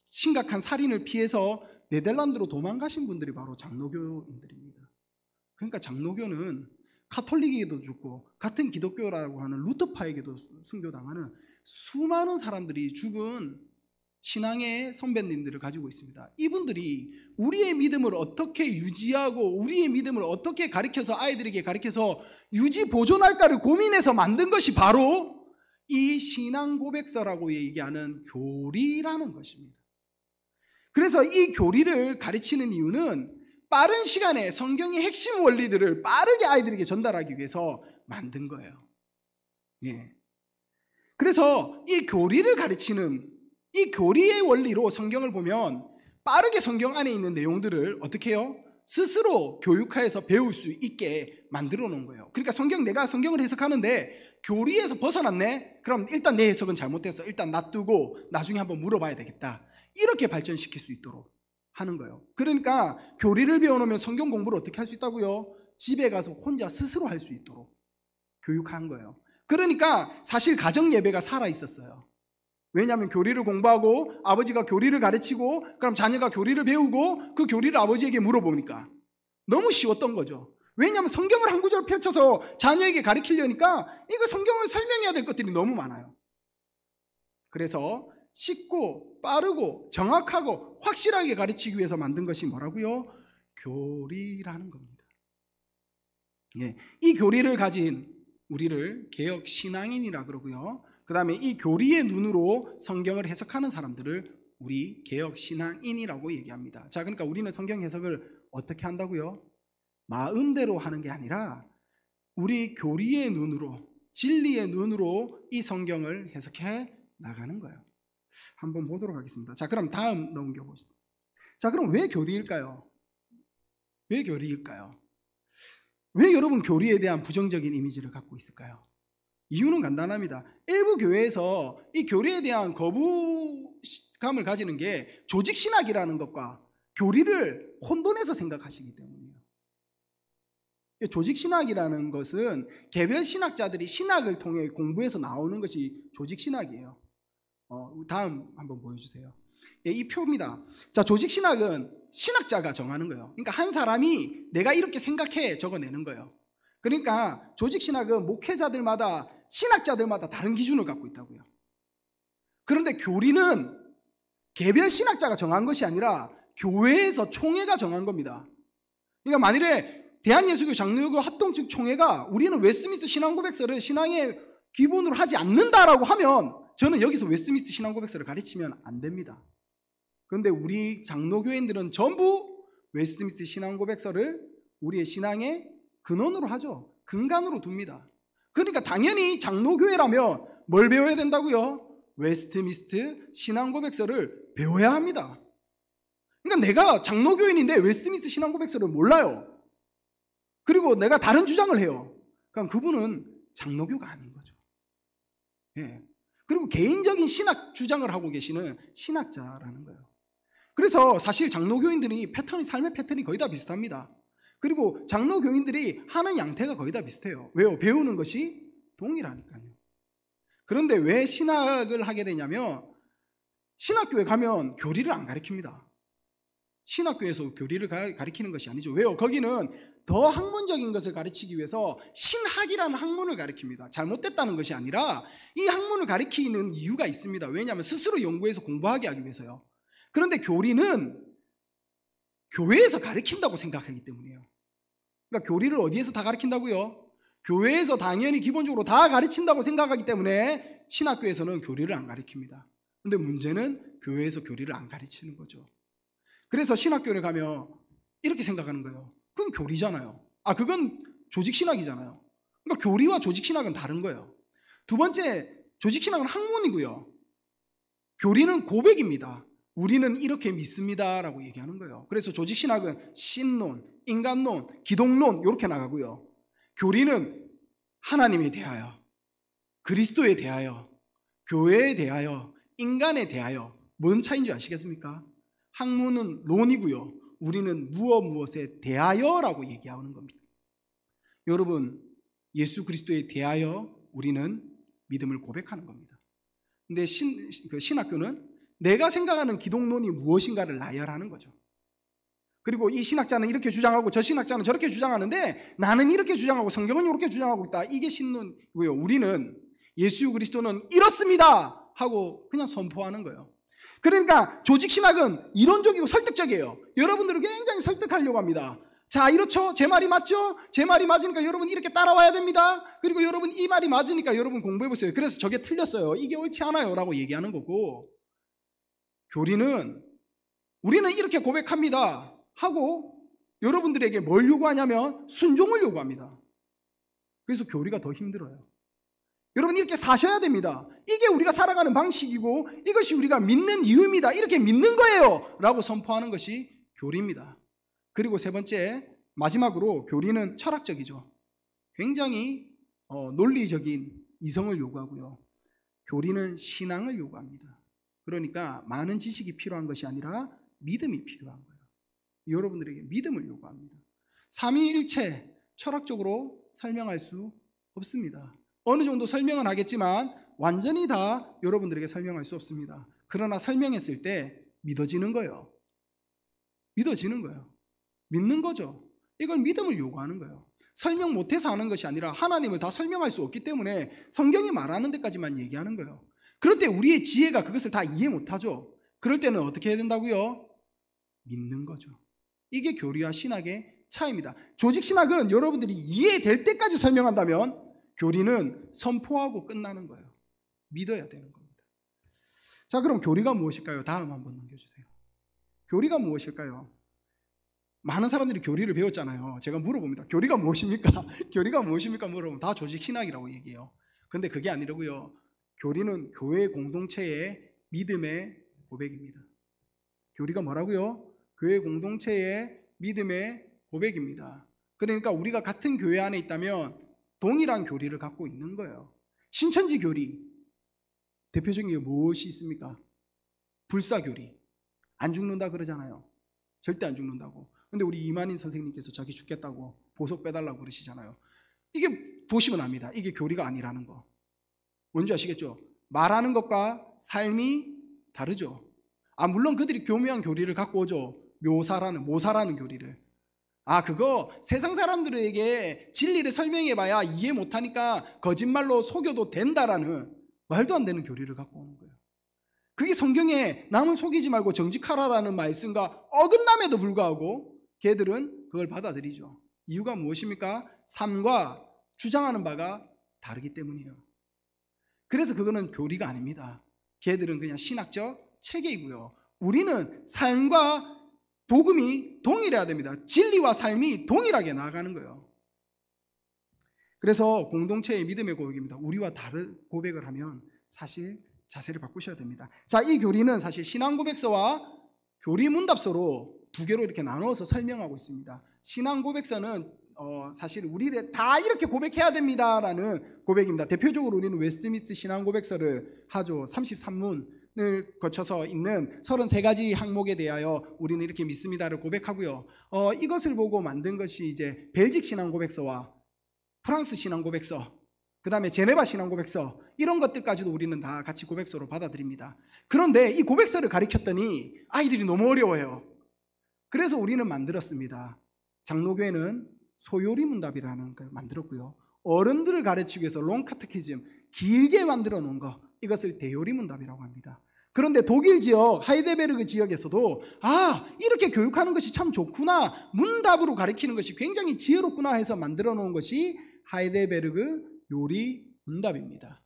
심각한 살인을 피해서 네덜란드로 도망가신 분들이 바로 장로교인들입니다. 그러니까 장로교는 카톨릭에게도 죽고 같은 기독교라고 하는 루터파에게도 순교당하는 수많은 사람들이 죽은 신앙의 선배님들을 가지고 있습니다. 이분들이 우리의 믿음을 어떻게 유지하고 우리의 믿음을 어떻게 가르쳐서 아이들에게 가르쳐서 유지 보존할까를 고민해서 만든 것이 바로 이 신앙 고백서라고 얘기하는 교리라는 것입니다. 그래서 이 교리를 가르치는 이유는 빠른 시간에 성경의 핵심 원리들을 빠르게 아이들에게 전달하기 위해서 만든 거예요. 예. 그래서 이 교리를 가르치는 이 교리의 원리로 성경을 보면 빠르게 성경 안에 있는 내용들을 어떻게 해요? 스스로 교육하여서 배울 수 있게 만들어 놓은 거예요. 그러니까 내가 성경을 해석하는데 교리에서 벗어났네? 그럼 일단 내 해석은 잘못됐어. 일단 놔두고 나중에 한번 물어봐야 되겠다. 이렇게 발전시킬 수 있도록 하는 거예요. 그러니까 교리를 배워놓으면 성경 공부를 어떻게 할 수 있다고요? 집에 가서 혼자 스스로 할 수 있도록 교육한 거예요. 그러니까 사실 가정 예배가 살아 있었어요. 왜냐하면 교리를 공부하고 아버지가 교리를 가르치고 그럼 자녀가 교리를 배우고 그 교리를 아버지에게 물어보니까 너무 쉬웠던 거죠. 왜냐하면 성경을 한 구절 펼쳐서 자녀에게 가르치려니까 이거 성경을 설명해야 될 것들이 너무 많아요. 그래서 쉽고 빠르고 정확하고 확실하게 가르치기 위해서 만든 것이 뭐라고요? 교리라는 겁니다. 예, 이 교리를 가진 우리를 개혁 신앙인이라 그러고요. 그 다음에 이 교리의 눈으로 성경을 해석하는 사람들을 우리 개혁 신앙인이라고 얘기합니다. 자, 그러니까 우리는 성경 해석을 어떻게 한다고요? 마음대로 하는 게 아니라 우리 교리의 눈으로, 진리의 눈으로 이 성경을 해석해 나가는 거예요. 한번 보도록 하겠습니다. 자, 그럼 다음 넘겨보시죠. 자, 그럼 왜 교리일까요? 왜 교리일까요? 왜 여러분 교리에 대한 부정적인 이미지를 갖고 있을까요? 이유는 간단합니다. 일부 교회에서 이 교리에 대한 거부감을 가지는 게 조직신학이라는 것과 교리를 혼돈해서 생각하시기 때문이에요. 조직신학이라는 것은 개별 신학자들이 신학을 통해 공부해서 나오는 것이 조직신학이에요. 다음 한번 보여주세요. 이 표입니다. 자, 조직신학은 신학자가 정하는 거예요. 그러니까 한 사람이 내가 이렇게 생각해 적어내는 거예요. 그러니까 조직신학은 목회자들마다 신학자들마다 다른 기준을 갖고 있다고요. 그런데 교리는 개별 신학자가 정한 것이 아니라 교회에서 총회가 정한 겁니다. 그러니까 만일에 대한예수교 장로교 합동측 총회가 우리는 웨스트민스터 신앙고백서를 신앙의 기본으로 하지 않는다라고 하면 저는 여기서 웨스트민스터 신앙고백서를 가르치면 안 됩니다. 그런데 우리 장로교인들은 전부 웨스트민스터 신앙고백서를 우리의 신앙의 근원으로 하죠. 근간으로 둡니다. 그러니까 당연히 장로교회라면 뭘 배워야 된다고요? 웨스트민스터 신앙고백서를 배워야 합니다. 그러니까 내가 장로교인인데 웨스트민스터 신앙고백서를 몰라요. 그리고 내가 다른 주장을 해요. 그럼 그분은 장로교가 아닌 거죠. 예. 그리고 개인적인 신학 주장을 하고 계시는 신학자라는 거예요. 그래서 사실 장로교인들이 삶의 패턴이 거의 다 비슷합니다. 그리고 장로교인들이 하는 양태가 거의 다 비슷해요. 왜요? 배우는 것이 동일하니까요. 그런데 왜 신학을 하게 되냐면 신학교에 가면 교리를 안 가르칩니다. 신학교에서 교리를 가르치는 것이 아니죠. 왜요? 거기는 더 학문적인 것을 가르치기 위해서 신학이라는 학문을 가르칩니다. 잘못됐다는 것이 아니라 이 학문을 가르치는 이유가 있습니다. 왜냐하면 스스로 연구해서 공부하게 하기 위해서요. 그런데 교리는 교회에서 가르친다고 생각하기 때문이에요. 그러니까 교리를 어디에서 다 가르친다고요? 교회에서 당연히 기본적으로 다 가르친다고 생각하기 때문에 신학교에서는 교리를 안 가르칩니다. 그런데 문제는 교회에서 교리를 안 가르치는 거죠. 그래서 신학교를 가면 이렇게 생각하는 거예요. 그건 교리잖아요. 그건 조직신학이잖아요. 그러니까 교리와 조직신학은 다른 거예요. 두 번째, 조직신학은 학문이고요. 교리는 고백입니다. 우리는 이렇게 믿습니다 라고 얘기하는 거예요. 그래서 조직신학은 신론, 인간론, 기독론 이렇게 나가고요. 교리는 하나님에 대하여, 그리스도에 대하여, 교회에 대하여, 인간에 대하여. 뭔 차이인지 아시겠습니까? 학문은 론이고요. 우리는 무엇에 대하여라고 얘기하는 겁니다. 여러분, 예수 그리스도에 대하여 우리는 믿음을 고백하는 겁니다. 근데 신학교는 내가 생각하는 기독론이 무엇인가를 나열하는 거죠. 그리고 이 신학자는 이렇게 주장하고 저 신학자는 저렇게 주장하는데 나는 이렇게 주장하고 성경은 이렇게 주장하고 있다. 이게 신론이고요. 우리는 예수 그리스도는 이렇습니다 하고 그냥 선포하는 거예요. 그러니까 조직신학은 이론적이고 설득적이에요. 여러분들을 굉장히 설득하려고 합니다. 자, 이렇죠? 제 말이 맞죠? 제 말이 맞으니까 여러분 이렇게 따라와야 됩니다. 그리고 여러분 이 말이 맞으니까 여러분 공부해보세요. 그래서 저게 틀렸어요. 이게 옳지 않아요 라고 얘기하는 거고, 교리는 우리는 이렇게 고백합니다 하고 여러분들에게 뭘 요구하냐면 순종을 요구합니다. 그래서 교리가 더 힘들어요. 여러분 이렇게 사셔야 됩니다. 이게 우리가 살아가는 방식이고 이것이 우리가 믿는 이유입니다. 이렇게 믿는 거예요 라고 선포하는 것이 교리입니다. 그리고 세 번째, 마지막으로 교리는 철학적이죠. 굉장히 논리적인 이성을 요구하고요. 교리는 신앙을 요구합니다. 그러니까 많은 지식이 필요한 것이 아니라 믿음이 필요한 거예요. 여러분들에게 믿음을 요구합니다. 삼위일체 철학적으로 설명할 수 없습니다. 어느 정도 설명은 하겠지만 완전히 다 여러분들에게 설명할 수 없습니다. 그러나 설명했을 때 믿어지는 거예요. 믿어지는 거예요. 믿는 거죠. 이건 믿음을 요구하는 거예요. 설명 못해서 하는 것이 아니라 하나님을 다 설명할 수 없기 때문에 성경이 말하는 데까지만 얘기하는 거예요. 그럴 때 우리의 지혜가 그것을 다 이해 못하죠. 그럴 때는 어떻게 해야 된다고요? 믿는 거죠. 이게 교리와 신학의 차이입니다. 조직신학은 여러분들이 이해될 때까지 설명한다면 교리는 선포하고 끝나는 거예요. 믿어야 되는 겁니다. 자, 그럼 교리가 무엇일까요? 다음 한번 넘겨주세요. 교리가 무엇일까요? 많은 사람들이 교리를 배웠잖아요. 제가 물어봅니다. 교리가 무엇입니까? 교리가 무엇입니까? 물어보면 다 조직신학이라고 얘기해요. 근데 그게 아니라고요. 교리는 교회 공동체의 믿음의 고백입니다. 교리가 뭐라고요? 교회 공동체의 믿음의 고백입니다. 그러니까 우리가 같은 교회 안에 있다면 동일한 교리를 갖고 있는 거예요. 신천지 교리 대표적인 게 무엇이 있습니까? 불사교리. 안 죽는다 그러잖아요. 절대 안 죽는다고. 근데 우리 이만인 선생님께서 자기 죽겠다고 보석 빼달라고 그러시잖아요. 이게 보시면 압니다. 이게 교리가 아니라는 거. 뭔지 아시겠죠? 말하는 것과 삶이 다르죠. 물론 그들이 교묘한 교리를 갖고 오죠. 모사라는 교리를. 그거 세상 사람들에게 진리를 설명해봐야 이해 못하니까 거짓말로 속여도 된다라는 말도 안 되는 교리를 갖고 오는 거예요. 그게 성경에 남을 속이지 말고 정직하라라는 말씀과 어긋남에도 불구하고 걔들은 그걸 받아들이죠. 이유가 무엇입니까? 삶과 주장하는 바가 다르기 때문이에요. 그래서 그거는 교리가 아닙니다. 걔들은 그냥 신학적 체계이고요. 우리는 삶과 복음이 동일해야 됩니다. 진리와 삶이 동일하게 나아가는 거예요. 그래서 공동체의 믿음의 고백입니다. 우리와 다른 고백을 하면 사실 자세를 바꾸셔야 됩니다. 자, 이 교리는 사실 신앙고백서와 교리문답서로 두 개로 이렇게 나누어서 설명하고 있습니다. 신앙고백서는 사실 우리를 다 이렇게 고백해야 됩니다라는 고백입니다. 대표적으로 우리는 웨스트민스터 신앙고백서를 하죠. 33문을 거쳐서 있는 33가지 항목에 대하여 우리는 이렇게 믿습니다를 고백하고요. 이것을 보고 만든 것이 이제 벨직 신앙고백서와 프랑스 신앙고백서, 그 다음에 제네바 신앙고백서, 이런 것들까지도 우리는 다 같이 고백서로 받아들입니다. 그런데 이 고백서를 가르쳤더니 아이들이 너무 어려워요. 그래서 우리는 만들었습니다. 장로교회는 소요리 문답이라는 걸 만들었고요. 어른들을 가르치기 위해서 롱카테키즘, 길게 만들어 놓은 거, 이것을 대요리 문답이라고 합니다. 그런데 독일 지역, 하이델베르그 지역에서도 이렇게 교육하는 것이 참 좋구나, 문답으로 가르치는 것이 굉장히 지혜롭구나 해서 만들어 놓은 것이 하이델베르그 요리 문답입니다.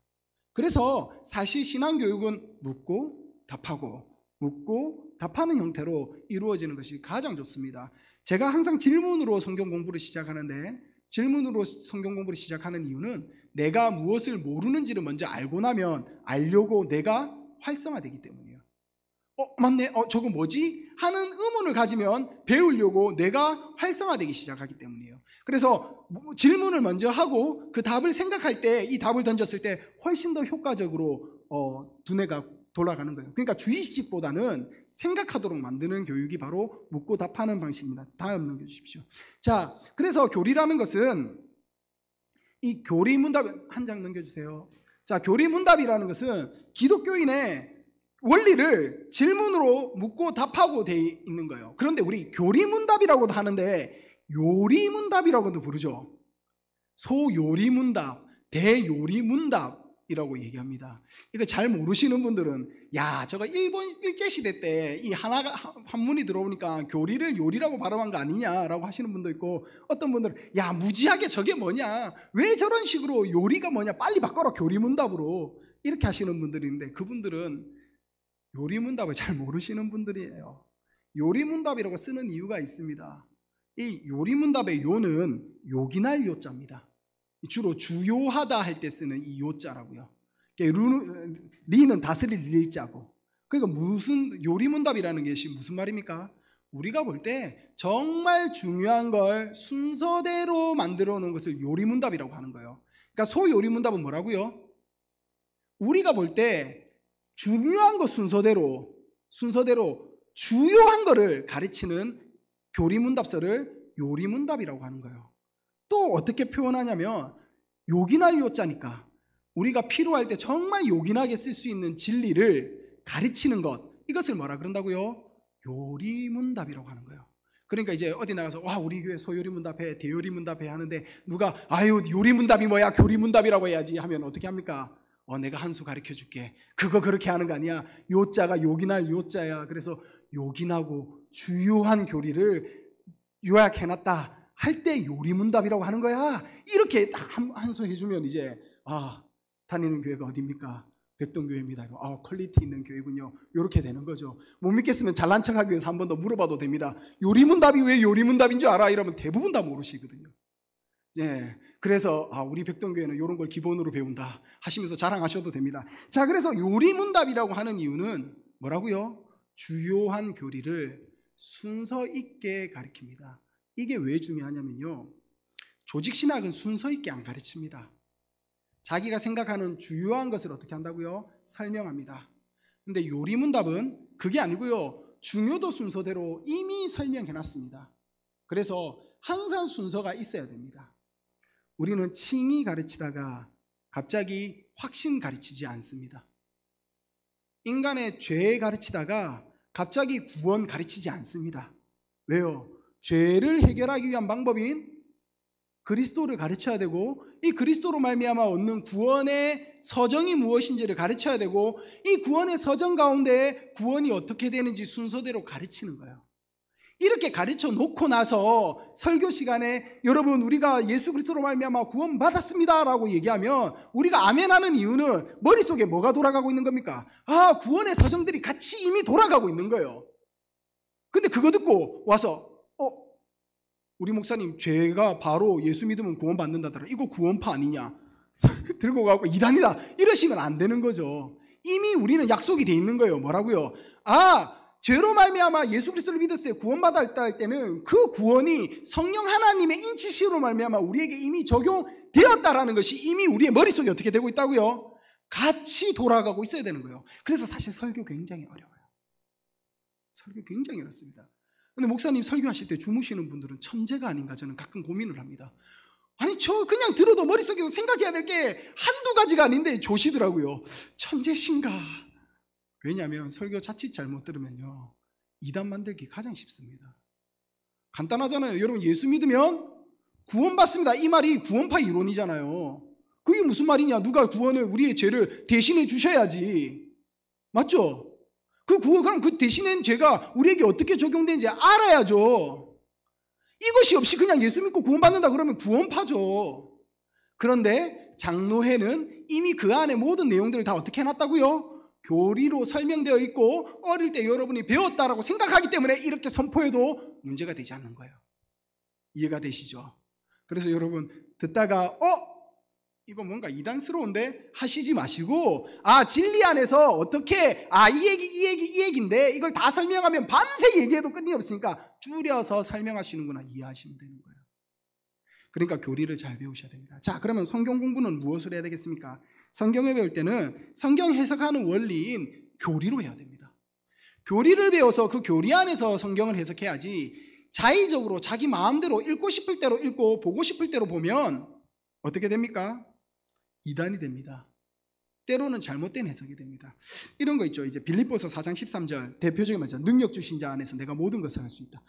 그래서 사실 신앙교육은 묻고 답하는 형태로 이루어지는 것이 가장 좋습니다. 제가 항상 질문으로 성경 공부를 시작하는데, 질문으로 성경 공부를 시작하는 이유는 내가 무엇을 모르는지를 먼저 알고 나면 알려고 내가 활성화되기 때문이에요. 맞네, 저거 뭐지? 하는 의문을 가지면 배우려고 내가 활성화되기 시작하기 때문이에요. 그래서 질문을 먼저 하고 그 답을 생각할 때, 이 답을 던졌을 때 훨씬 더 효과적으로 두뇌가 돌아가는 거예요. 그러니까 주입식보다는 생각하도록 만드는 교육이 바로 묻고 답하는 방식입니다. 다음 넘겨주십시오. 자, 그래서 교리라는 것은, 이 교리문답 한 장 넘겨주세요. 자, 교리문답이라는 것은 기독교인의 원리를 질문으로 묻고 답하고 돼 있는 거예요. 그런데 우리 교리문답이라고도 하는데 요리문답이라고도 부르죠. 소요리문답, 대요리문답이라고 얘기합니다. 이거 잘 모르시는 분들은 저거 일본 일제시대 때 이 하나가 한문이 들어오니까 교리를 요리라고 발음한 거 아니냐라고 하시는 분도 있고, 어떤 분들은 무지하게 저게 뭐냐, 왜 저런 식으로 요리가 뭐냐, 빨리 바꿔라 교리문답으로, 이렇게 하시는 분들이 있는데, 그분들은 요리문답을 잘 모르시는 분들이에요. 요리문답이라고 쓰는 이유가 있습니다. 이 요리문답의 요는 요긴할 요자입니다. 주로 주요하다 할 때 쓰는 이 요자라고요. 리는 다스릴 일자고. 그러니까 무슨 요리문답이라는 것이 무슨 말입니까? 우리가 볼 때 정말 중요한 걸 순서대로 만들어 놓은 것을 요리문답이라고 하는 거예요. 그러니까 소요리문답은 뭐라고요? 우리가 볼 때 중요한 것 순서대로 주요한 거를 가르치는 교리문답서를 요리문답이라고 하는 거예요. 또 어떻게 표현하냐면, 요긴할 요자니까 우리가 필요할 때 정말 요긴하게 쓸 수 있는 진리를 가르치는 것, 이것을 뭐라 그런다고요? 요리문답이라고 하는 거예요. 그러니까 이제 어디 나가서 우리 교회 소요리문답해, 대요리문답해 하는데, 누가 요리문답이 뭐야, 교리문답이라고 해야지 하면 어떻게 합니까? 내가 한 수 가르쳐 줄게. 그거 그렇게 하는 거 아니야. 요자가 요긴할 요자야. 그래서 요긴하고 주요한 교리를 요약해놨다 할 때 요리문답이라고 하는 거야. 이렇게 딱 한 수 해주면 이제 다니는 교회가 어디입니까? 백동교회입니다. 퀄리티 있는 교회군요. 이렇게 되는 거죠. 못 믿겠으면 잘난 척하기 위해서 한 번 더 물어봐도 됩니다. 요리문답이 왜 요리문답인 줄 알아? 이러면 대부분 다 모르시거든요. 그래서 우리 백동교회는 이런 걸 기본으로 배운다 하시면서 자랑하셔도 됩니다. 자, 그래서 요리문답이라고 하는 이유는 뭐라고요? 주요한 교리를 순서 있게 가르칩니다. 이게 왜 중요하냐면요, 조직신학은 순서 있게 안 가르칩니다. 자기가 생각하는 주요한 것을 어떻게 한다고요? 설명합니다. 근데 요리문답은 그게 아니고요, 중요도 순서대로 이미 설명해놨습니다. 그래서 항상 순서가 있어야 됩니다. 우리는 칭의 가르치다가 갑자기 확신 가르치지 않습니다. 인간의 죄 가르치다가 갑자기 구원 가르치지 않습니다. 왜요? 죄를 해결하기 위한 방법인 그리스도를 가르쳐야 되고, 이 그리스도로 말미암아 얻는 구원의 서정이 무엇인지를 가르쳐야 되고, 이 구원의 서정 가운데 구원이 어떻게 되는지 순서대로 가르치는 거예요. 이렇게 가르쳐 놓고 나서 설교 시간에 여러분 우리가 예수 그리스도로 말미암아 구원 받았습니다 라고 얘기하면 우리가 아멘하는 이유는 머릿속에 뭐가 돌아가고 있는 겁니까? 구원의 서정들이 같이 이미 돌아가고 있는 거예요. 근데 그거 듣고 와서 우리 목사님 죄가 바로 예수 믿으면 구원 받는다더라, 이거 구원파 아니냐 들고 가고 이단이다 이러시면 안 되는 거죠. 이미 우리는 약속이 돼 있는 거예요. 뭐라고요? 죄로 말미암아 예수 그리스도를 믿었을 때 구원받았다 할 때는 그 구원이 성령 하나님의 인치시로 말미암아 우리에게 이미 적용되었다라는 것이 이미 우리의 머릿속에 어떻게 되고 있다고요? 같이 돌아가고 있어야 되는 거예요. 그래서 사실 설교 굉장히 어려워요. 설교 굉장히 어렵습니다. 근데 목사님 설교하실 때 주무시는 분들은 천재가 아닌가 저는 가끔 고민을 합니다. 아니 저 그냥 들어도 머릿속에서 생각해야 될 게 한두 가지가 아닌데 조시더라고요. 천재신가? 왜냐하면 설교 자칫 잘못 들으면요, 이단 만들기 가장 쉽습니다. 간단하잖아요. 여러분 예수 믿으면 구원받습니다, 이 말이 구원파 이론이잖아요. 그게 무슨 말이냐? 누가 구원을 우리의 죄를 대신해 주셔야지, 맞죠? 그럼 그 대신한 죄가 우리에게 어떻게 적용되는지 알아야죠. 이것이 없이 그냥 예수 믿고 구원받는다 그러면 구원파죠. 그런데 장로회는 이미 그 안에 모든 내용들을 다 어떻게 해놨다고요? 교리로 설명되어 있고 어릴 때 여러분이 배웠다라고 생각하기 때문에 이렇게 선포해도 문제가 되지 않는 거예요. 이해가 되시죠? 그래서 여러분 듣다가 이거 뭔가 이단스러운데 하시지 마시고, 진리 안에서 어떻게 이 얘기인데 이걸 다 설명하면 밤새 얘기해도 끝이 없으니까 줄여서 설명하시는구나 이해하시면 되는 거예요. 그러니까 교리를 잘 배우셔야 됩니다. 자, 그러면 성경 공부는 무엇을 해야 되겠습니까? 성경을 배울 때는 성경 해석하는 원리인 교리로 해야 됩니다. 교리를 배워서 그 교리 안에서 성경을 해석해야지 자의적으로 자기 마음대로 읽고 싶을 대로 읽고 보고 싶을 대로 보면 어떻게 됩니까? 이단이 됩니다. 때로는 잘못된 해석이 됩니다. 이런 거 있죠. 이제 빌립보서 4장 13절 대표적인 말이죠. 능력 주신 자 안에서 내가 모든 것을 할 수 있다.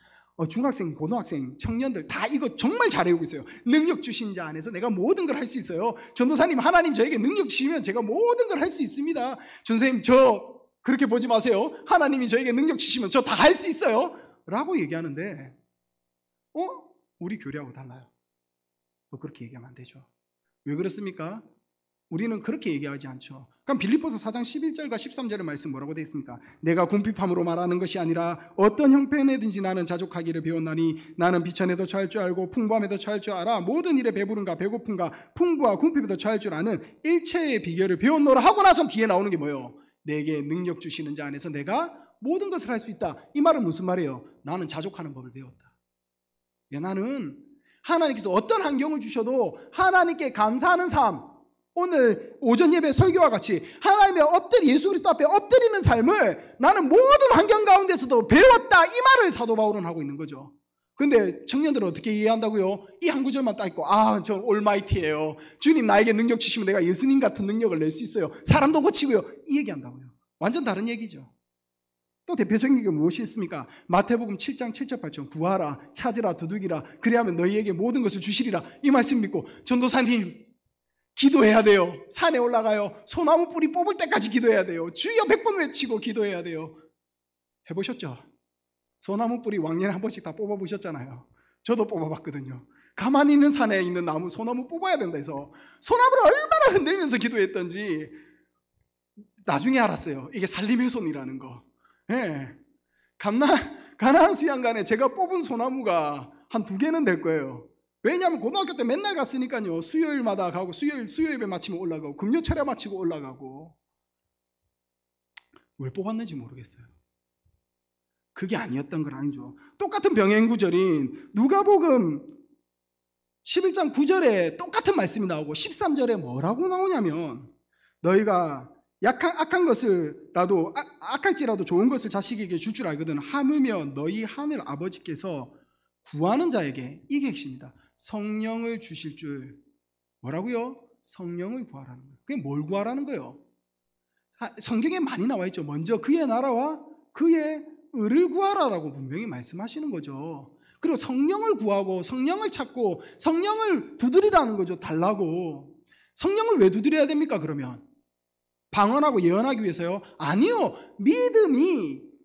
중학생, 고등학생, 청년들 다 이거 정말 잘 외우고 있어요. 능력 주신 자 안에서 내가 모든 걸 할 수 있어요. 전도사님, 하나님 저에게 능력 주시면 제가 모든 걸 할 수 있습니다. 전도사님 저 그렇게 보지 마세요. 하나님이 저에게 능력 주시면 저 다 할 수 있어요 라고 얘기하는데 우리 교리하고 달라요. 또 그렇게 얘기하면 안 되죠. 왜 그렇습니까? 우리는 그렇게 얘기하지 않죠. 그럼 빌립보서 4장 11절과 13절의 말씀 뭐라고 되어 있습니까? 내가 궁핍함으로 말하는 것이 아니라 어떤 형편에든지 나는 자족하기를 배웠나니 나는 비천에도 처할 줄 알고 풍부함에도 처할 줄 알아 모든 일에 배부른가 배고픈가 풍부와 궁핍에도 처할 줄 아는 일체의 비결을 배웠노라 하고 나서 뒤에 나오는 게 뭐예요? 내게 능력 주시는 자 안에서 내가 모든 것을 할 수 있다. 이 말은 무슨 말이에요? 나는 자족하는 법을 배웠다. 나는 하나님께서 어떤 환경을 주셔도 하나님께 감사하는 삶, 오늘 오전 예배 설교와 같이 하나님의 예수 그리스도 앞에 엎드리는 삶을 나는 모든 환경 가운데서도 배웠다, 이 말을 사도 바울은 하고 있는 거죠. 근데 청년들은 어떻게 이해한다고요? 이 한 구절만 딱 읽고 저 올마이티예요. 주님 나에게 능력 주시면 내가 예수님 같은 능력을 낼 수 있어요. 사람도 고치고요. 이 얘기한다고요. 완전 다른 얘기죠. 또 대표적인 게 무엇이 있습니까? 마태복음 7장 7절 8절 구하라 찾으라 두드기라 그리하면 너희에게 모든 것을 주시리라, 이 말씀 믿고 전도사님 기도해야 돼요. 산에 올라가요. 소나무 뿌리 뽑을 때까지 기도해야 돼요. 주여 100번 외치고 기도해야 돼요. 해보셨죠? 소나무 뿌리 왕년에 한 번씩 다 뽑아보셨잖아요. 저도 뽑아봤거든요. 가만히 있는 산에 있는 나무 소나무 뽑아야 된다 해서 소나무를 얼마나 흔들면서 기도했던지 나중에 알았어요. 이게 살림훼손이라는 거. 가나안 수양간에 제가 뽑은 소나무가 한 2개는 될 거예요. 왜냐하면 고등학교 때 맨날 갔으니까요. 수요일마다 가고 수요 예배 마치면 올라가고 금요 철야 마치고 올라가고. 왜 뽑았는지 모르겠어요. 그게 아니었던 건 아니죠. 똑같은 병행 구절인 누가복음 11장 9절에 똑같은 말씀이 나오고 13절에 뭐라고 나오냐면 너희가 악한 것을라도 악할지라도 좋은 것을 자식에게 줄 줄 알거든 하물며 너희 하늘 아버지께서 구하는 자에게, 이게 핵심입니다. 성령을 주실 줄. 뭐라고요? 성령을 구하라는 거예요. 그게 뭘 구하라는 거예요? 성경에 많이 나와 있죠. 먼저 그의 나라와 그의 의를 구하라라고 분명히 말씀하시는 거죠. 그리고 성령을 구하고 성령을 찾고 성령을 두드리라는 거죠. 달라고. 성령을 왜 두드려야 됩니까? 그러면 방언하고 예언하기 위해서요? 아니요.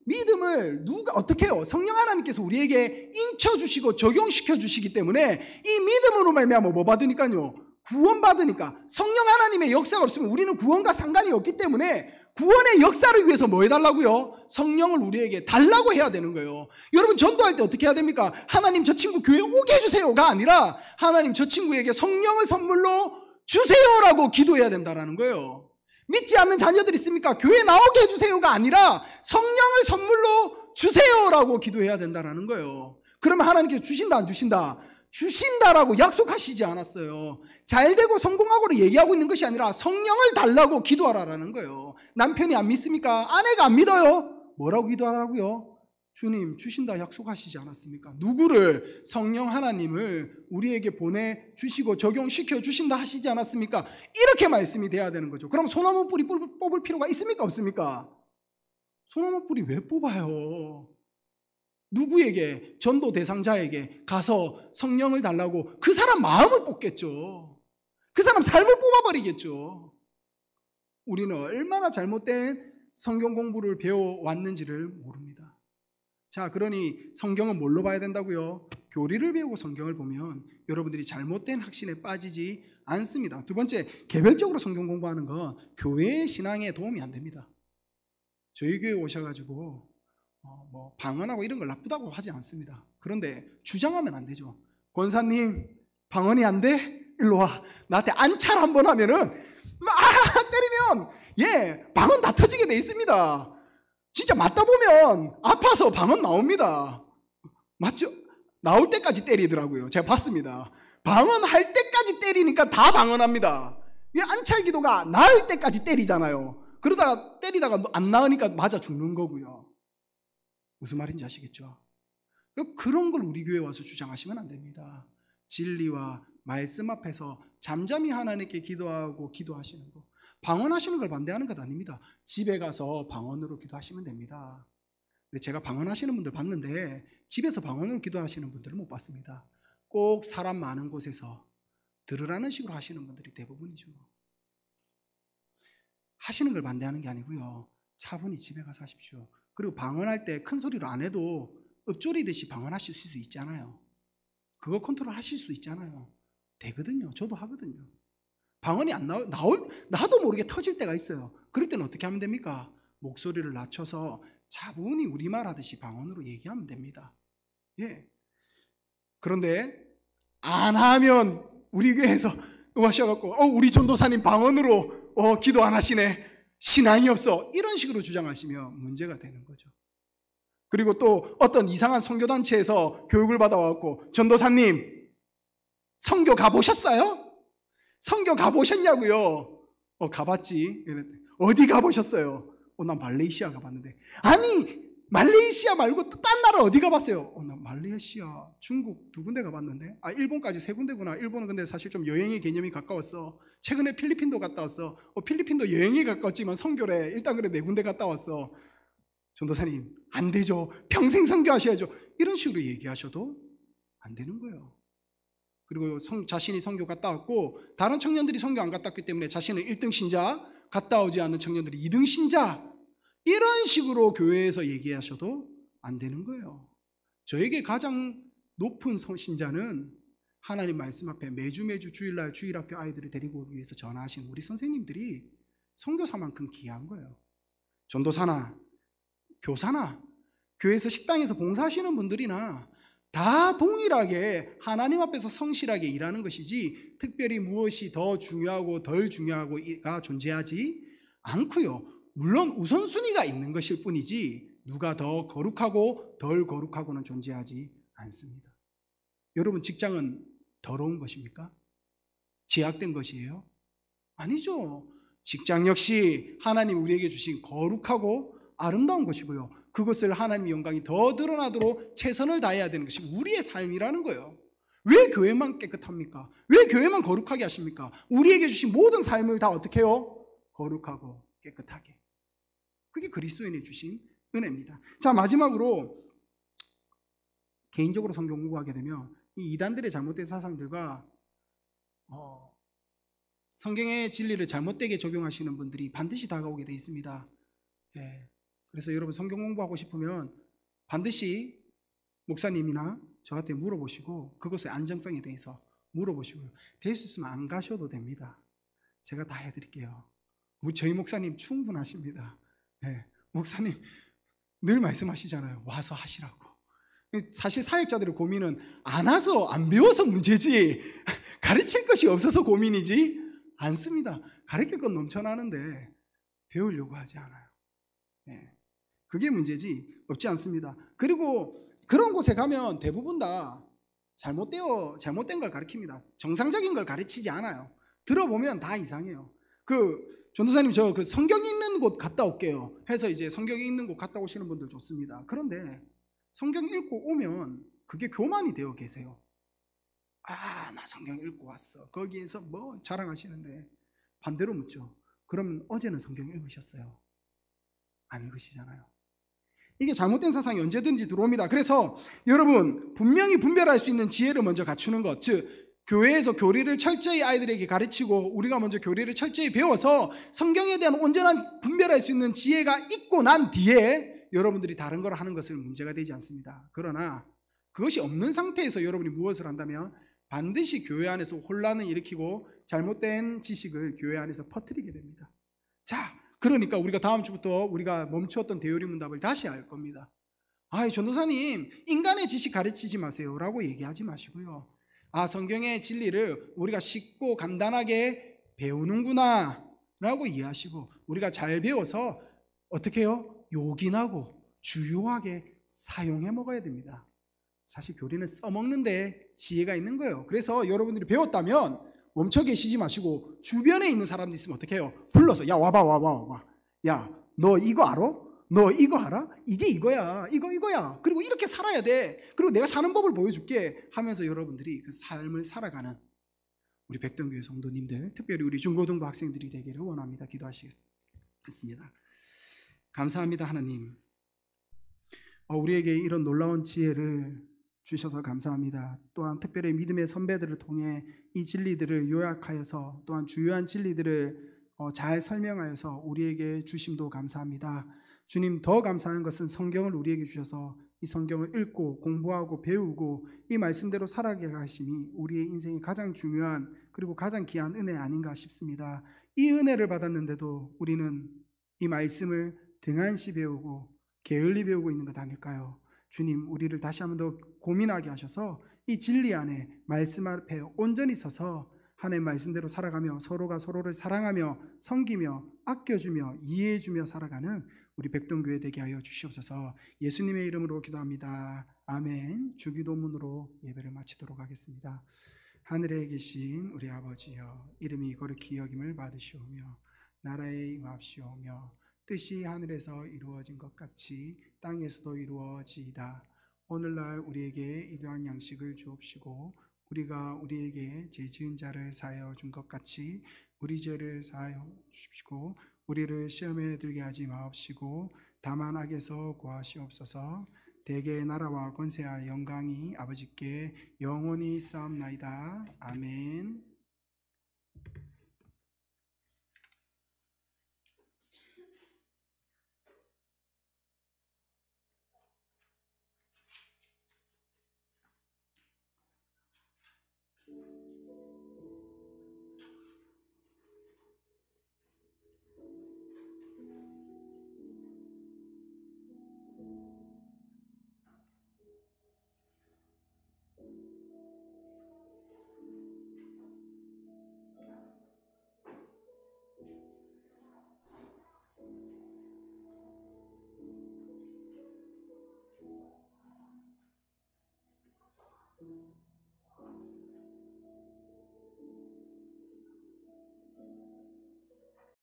믿음을 누가 어떻게 해요? 성령 하나님께서 우리에게 인쳐주시고 적용시켜주시기 때문에 이 믿음으로 말미암아 뭐 받으니까요? 구원 받으니까. 성령 하나님의 역사가 없으면 우리는 구원과 상관이 없기 때문에 구원의 역사를 위해서 뭐 해달라고요? 성령을 우리에게 달라고 해야 되는 거예요. 여러분 전도할 때 어떻게 해야 됩니까? 하나님 저 친구 교회 오게 해주세요가 아니라 하나님 저 친구에게 성령을 선물로 주세요라고 기도해야 된다는 거예요. 믿지 않는 자녀들 있습니까? 교회 나오게 해주세요가 아니라 성령을 선물로 주세요라고 기도해야 된다는 거예요. 그러면 하나님께서 주신다 안 주신다? 주신다라고 약속하시지 않았어요. 잘되고 성공하고를 얘기하고 있는 것이 아니라 성령을 달라고 기도하라는 거예요. 남편이 안 믿습니까? 아내가 안 믿어요? 뭐라고 기도하라고요? 주님 주신다 약속하시지 않았습니까? 누구를? 성령 하나님을 우리에게 보내주시고 적용시켜 주신다 하시지 않았습니까? 이렇게 말씀이 돼야 되는 거죠. 그럼 소나무 뿌리 뽑을 필요가 있습니까? 없습니까? 소나무 뿌리 왜 뽑아요? 누구에게? 전도 대상자에게 가서 성령을 달라고 그 사람 마음을 뽑겠죠. 그 사람 삶을 뽑아버리겠죠. 우리는 얼마나 잘못된 성경 공부를 배워왔는지를 모릅니다. 자, 그러니 성경은 뭘로 봐야 된다고요? 교리를 배우고 성경을 보면 여러분들이 잘못된 확신에 빠지지 않습니다. 두 번째, 개별적으로 성경 공부하는 건 교회의 신앙에 도움이 안 됩니다. 저희 교회 오셔가지고 방언하고 이런 걸 나쁘다고 하지 않습니다. 그런데 주장하면 안 되죠. 권사님 방언이 안 돼? 일로 와. 나한테 안찰 한번 하면은 때리면 방언 다 터지게 돼 있습니다. 진짜 맞다 보면 아파서 방언 나옵니다. 맞죠? 나올 때까지 때리더라고요. 제가 봤습니다. 방언할 때까지 때리니까 다 방언합니다. 안찰 기도가 나을 때까지 때리잖아요. 그러다가 때리다가 안 나으니까 맞아 죽는 거고요. 무슨 말인지 아시겠죠? 그런 걸 우리 교회에 와서 주장하시면 안 됩니다. 진리와 말씀 앞에서 잠잠히 하나님께 기도하고 기도하시는 거. 방언하시는 걸 반대하는 것 아닙니다. 집에 가서 방언으로 기도하시면 됩니다. 근데 제가 방언하시는 분들 봤는데 집에서 방언으로 기도하시는 분들은 못 봤습니다. 꼭 사람 많은 곳에서 들으라는 식으로 하시는 분들이 대부분이죠. 하시는 걸 반대하는 게 아니고요. 차분히 집에 가서 하십시오. 그리고 방언할 때 큰 소리로 안 해도 읊조리듯이 방언하실 수 있잖아요. 그거 컨트롤 하실 수 있잖아요. 되거든요. 저도 하거든요. 방언이 안 나도 모르게 터질 때가 있어요. 그럴 때는 어떻게 하면 됩니까? 목소리를 낮춰서 차분히 우리말 하듯이 방언으로 얘기하면 됩니다. 그런데 안 하면 우리 교회에서 오셔갖고 우리 전도사님 방언으로 기도 안 하시네. 신앙이 없어. 이런 식으로 주장하시면 문제가 되는 거죠. 그리고 또 어떤 이상한 선교단체에서 교육을 받아왔고 전도사님 선교 가보셨어요? 선교 가보셨냐고요? 가봤지. 어디 가보셨어요? 난 말레이시아 가봤는데. 아니 말레이시아 말고 또 딴 나라 어디 가봤어요? 난 말레이시아, 중국 2군데 가봤는데. 일본까지 3군데구나. 일본은 근데 사실 좀 여행의 개념이 가까웠어. 최근에 필리핀도 갔다 왔어. 필리핀도 여행이 가까웠지만 선교래. 일단 그래 4군데 갔다 왔어. 전도사님 안 되죠. 평생 선교하셔야죠. 이런 식으로 얘기하셔도 안 되는 거예요. 그리고 자신이 선교 갔다 왔고 다른 청년들이 선교 안 갔다 왔기 때문에 자신은 1등 신자, 갔다 오지 않는 청년들이 2등 신자, 이런 식으로 교회에서 얘기하셔도 안 되는 거예요. 저에게 가장 높은 신자는 하나님 말씀 앞에 매주 주일날 주일학교 아이들을 데리고 오기 위해서 전화하신 우리 선생님들이 선교사만큼 귀한 거예요. 전도사나 교사나 교회에서 식당에서 봉사하시는 분들이나 다 동일하게 하나님 앞에서 성실하게 일하는 것이지 특별히 무엇이 더 중요하고 덜 중요하고가 존재하지 않고요. 물론 우선순위가 있는 것일 뿐이지 누가 더 거룩하고 덜 거룩하고는 존재하지 않습니다. 여러분, 직장은 더러운 것입니까? 제약된 것이에요? 아니죠. 직장 역시 하나님 우리에게 주신 거룩하고 아름다운 것이고요. 그것을 하나님의 영광이 더 드러나도록 최선을 다해야 되는 것이 우리의 삶이라는 거예요. 왜 교회만 깨끗합니까? 왜 교회만 거룩하게 하십니까? 우리에게 주신 모든 삶을 다 어떻게 해요? 거룩하고 깨끗하게. 그게 그리스도인이 주신 은혜입니다. 자, 마지막으로 개인적으로 성경 공부하게 되면 이 이단들의 잘못된 사상들과 성경의 진리를 잘못되게 적용하시는 분들이 반드시 다가오게 되어 있습니다. 예. 그래서 여러분 성경 공부하고 싶으면 반드시 목사님이나 저한테 물어보시고 그것의 안정성에 대해서 물어보시고요. 될 수 있으면 안 가셔도 됩니다. 제가 다 해드릴게요. 저희 목사님 충분하십니다. 예. 목사님 늘 말씀하시잖아요. 와서 하시라고. 사실 사역자들의 고민은 안 와서 안 배워서 문제지 가르칠 것이 없어서 고민이지 않습니다. 가르칠 건 넘쳐나는데 배우려고 하지 않아요. 예. 그게 문제지 없지 않습니다. 그리고 그런 곳에 가면 대부분 다 잘못된 걸 가르칩니다. 정상적인 걸 가르치지 않아요. 들어보면 다 이상해요. 전도사님 저 성경 있는 곳 갔다 올게요 해서 이제 성경 있는 곳 갔다 오시는 분들 좋습니다. 그런데 성경 읽고 오면 그게 교만이 되어 계세요. 나 성경 읽고 왔어. 거기에서 뭐 자랑하시는데 반대로 묻죠. 그러면 어제는 성경 읽으셨어요? 안 읽으시잖아요. 이게 잘못된 사상이 언제든지 들어옵니다. 그래서 여러분 분명히 분별할 수 있는 지혜를 먼저 갖추는 것, 즉 교회에서 교리를 철저히 아이들에게 가르치고 우리가 먼저 교리를 철저히 배워서 성경에 대한 온전한 분별할 수 있는 지혜가 있고 난 뒤에 여러분들이 다른 걸 하는 것은 문제가 되지 않습니다. 그러나 그것이 없는 상태에서 여러분이 무엇을 한다면 반드시 교회 안에서 혼란을 일으키고 잘못된 지식을 교회 안에서 퍼뜨리게 됩니다. 자, 그러니까 우리가 다음 주부터 우리가 멈추었던 대요리 문답을 다시 할 겁니다. 전도사님 인간의 지식 가르치지 마세요 라고 얘기하지 마시고요. 성경의 진리를 우리가 쉽고 간단하게 배우는구나 라고 이해하시고 우리가 잘 배워서 어떻게 해요? 요긴하고 주요하게 사용해 먹어야 됩니다. 사실 교리는 써먹는데 지혜가 있는 거예요. 그래서 여러분들이 배웠다면 멈춰 계시지 마시고 주변에 있는 사람들 있으면 어떻게 해요? 불러서 야 와봐. 야 너 이거 알아? 너 이거 알아? 이게 이거야. 이거야. 그리고 이렇게 살아야 돼. 그리고 내가 사는 법을 보여줄게 하면서 여러분들이 그 삶을 살아가는 우리 백동교회 성도님들, 특별히 우리 중고등부 학생들이 되기를 원합니다. 기도하시겠습니다. 감사합니다. 하나님, 우리에게 이런 놀라운 지혜를 주셔서 감사합니다. 또한 특별히 믿음의 선배들을 통해 이 진리들을 요약하여서 또한 주요한 진리들을 잘 설명하여서 우리에게 주심도 감사합니다. 주님, 더 감사한 것은 성경을 우리에게 주셔서 이 성경을 읽고 공부하고 배우고 이 말씀대로 살아가게 하심이 우리의 인생의 가장 중요한 그리고 가장 귀한 은혜 아닌가 싶습니다. 이 은혜를 받았는데도 우리는 이 말씀을 등한시 배우고 게을리 배우고 있는 것 아닐까요? 주님, 우리를 다시 한번 더 고민하게 하셔서 이 진리 안에 말씀 앞에 온전히 서서 하나님의 말씀대로 살아가며 서로가 서로를 사랑하며 섬기며 아껴주며 이해해주며 살아가는 우리 백동교회 되게 하여 주시옵소서. 예수님의 이름으로 기도합니다. 아멘. 주기도문으로 예배를 마치도록 하겠습니다. 하늘에 계신 우리 아버지여, 이름이 거룩히 여김을 받으시오며 나라에 임하옵시오며 뜻이 하늘에서 이루어진 것 같이 땅에서도 이루어지이다. 오늘날 우리에게 일용할 양식을 주옵시고 우리가 우리에게 죄 지은 자를 사하여 준 것 같이 우리 죄를 사하여 주십시고 우리를 시험에 들게 하지 마옵시고 다만 악에서 구하시옵소서. 대개의 나라와 권세와 영광이 아버지께 영원히 있사옵나이다. 아멘.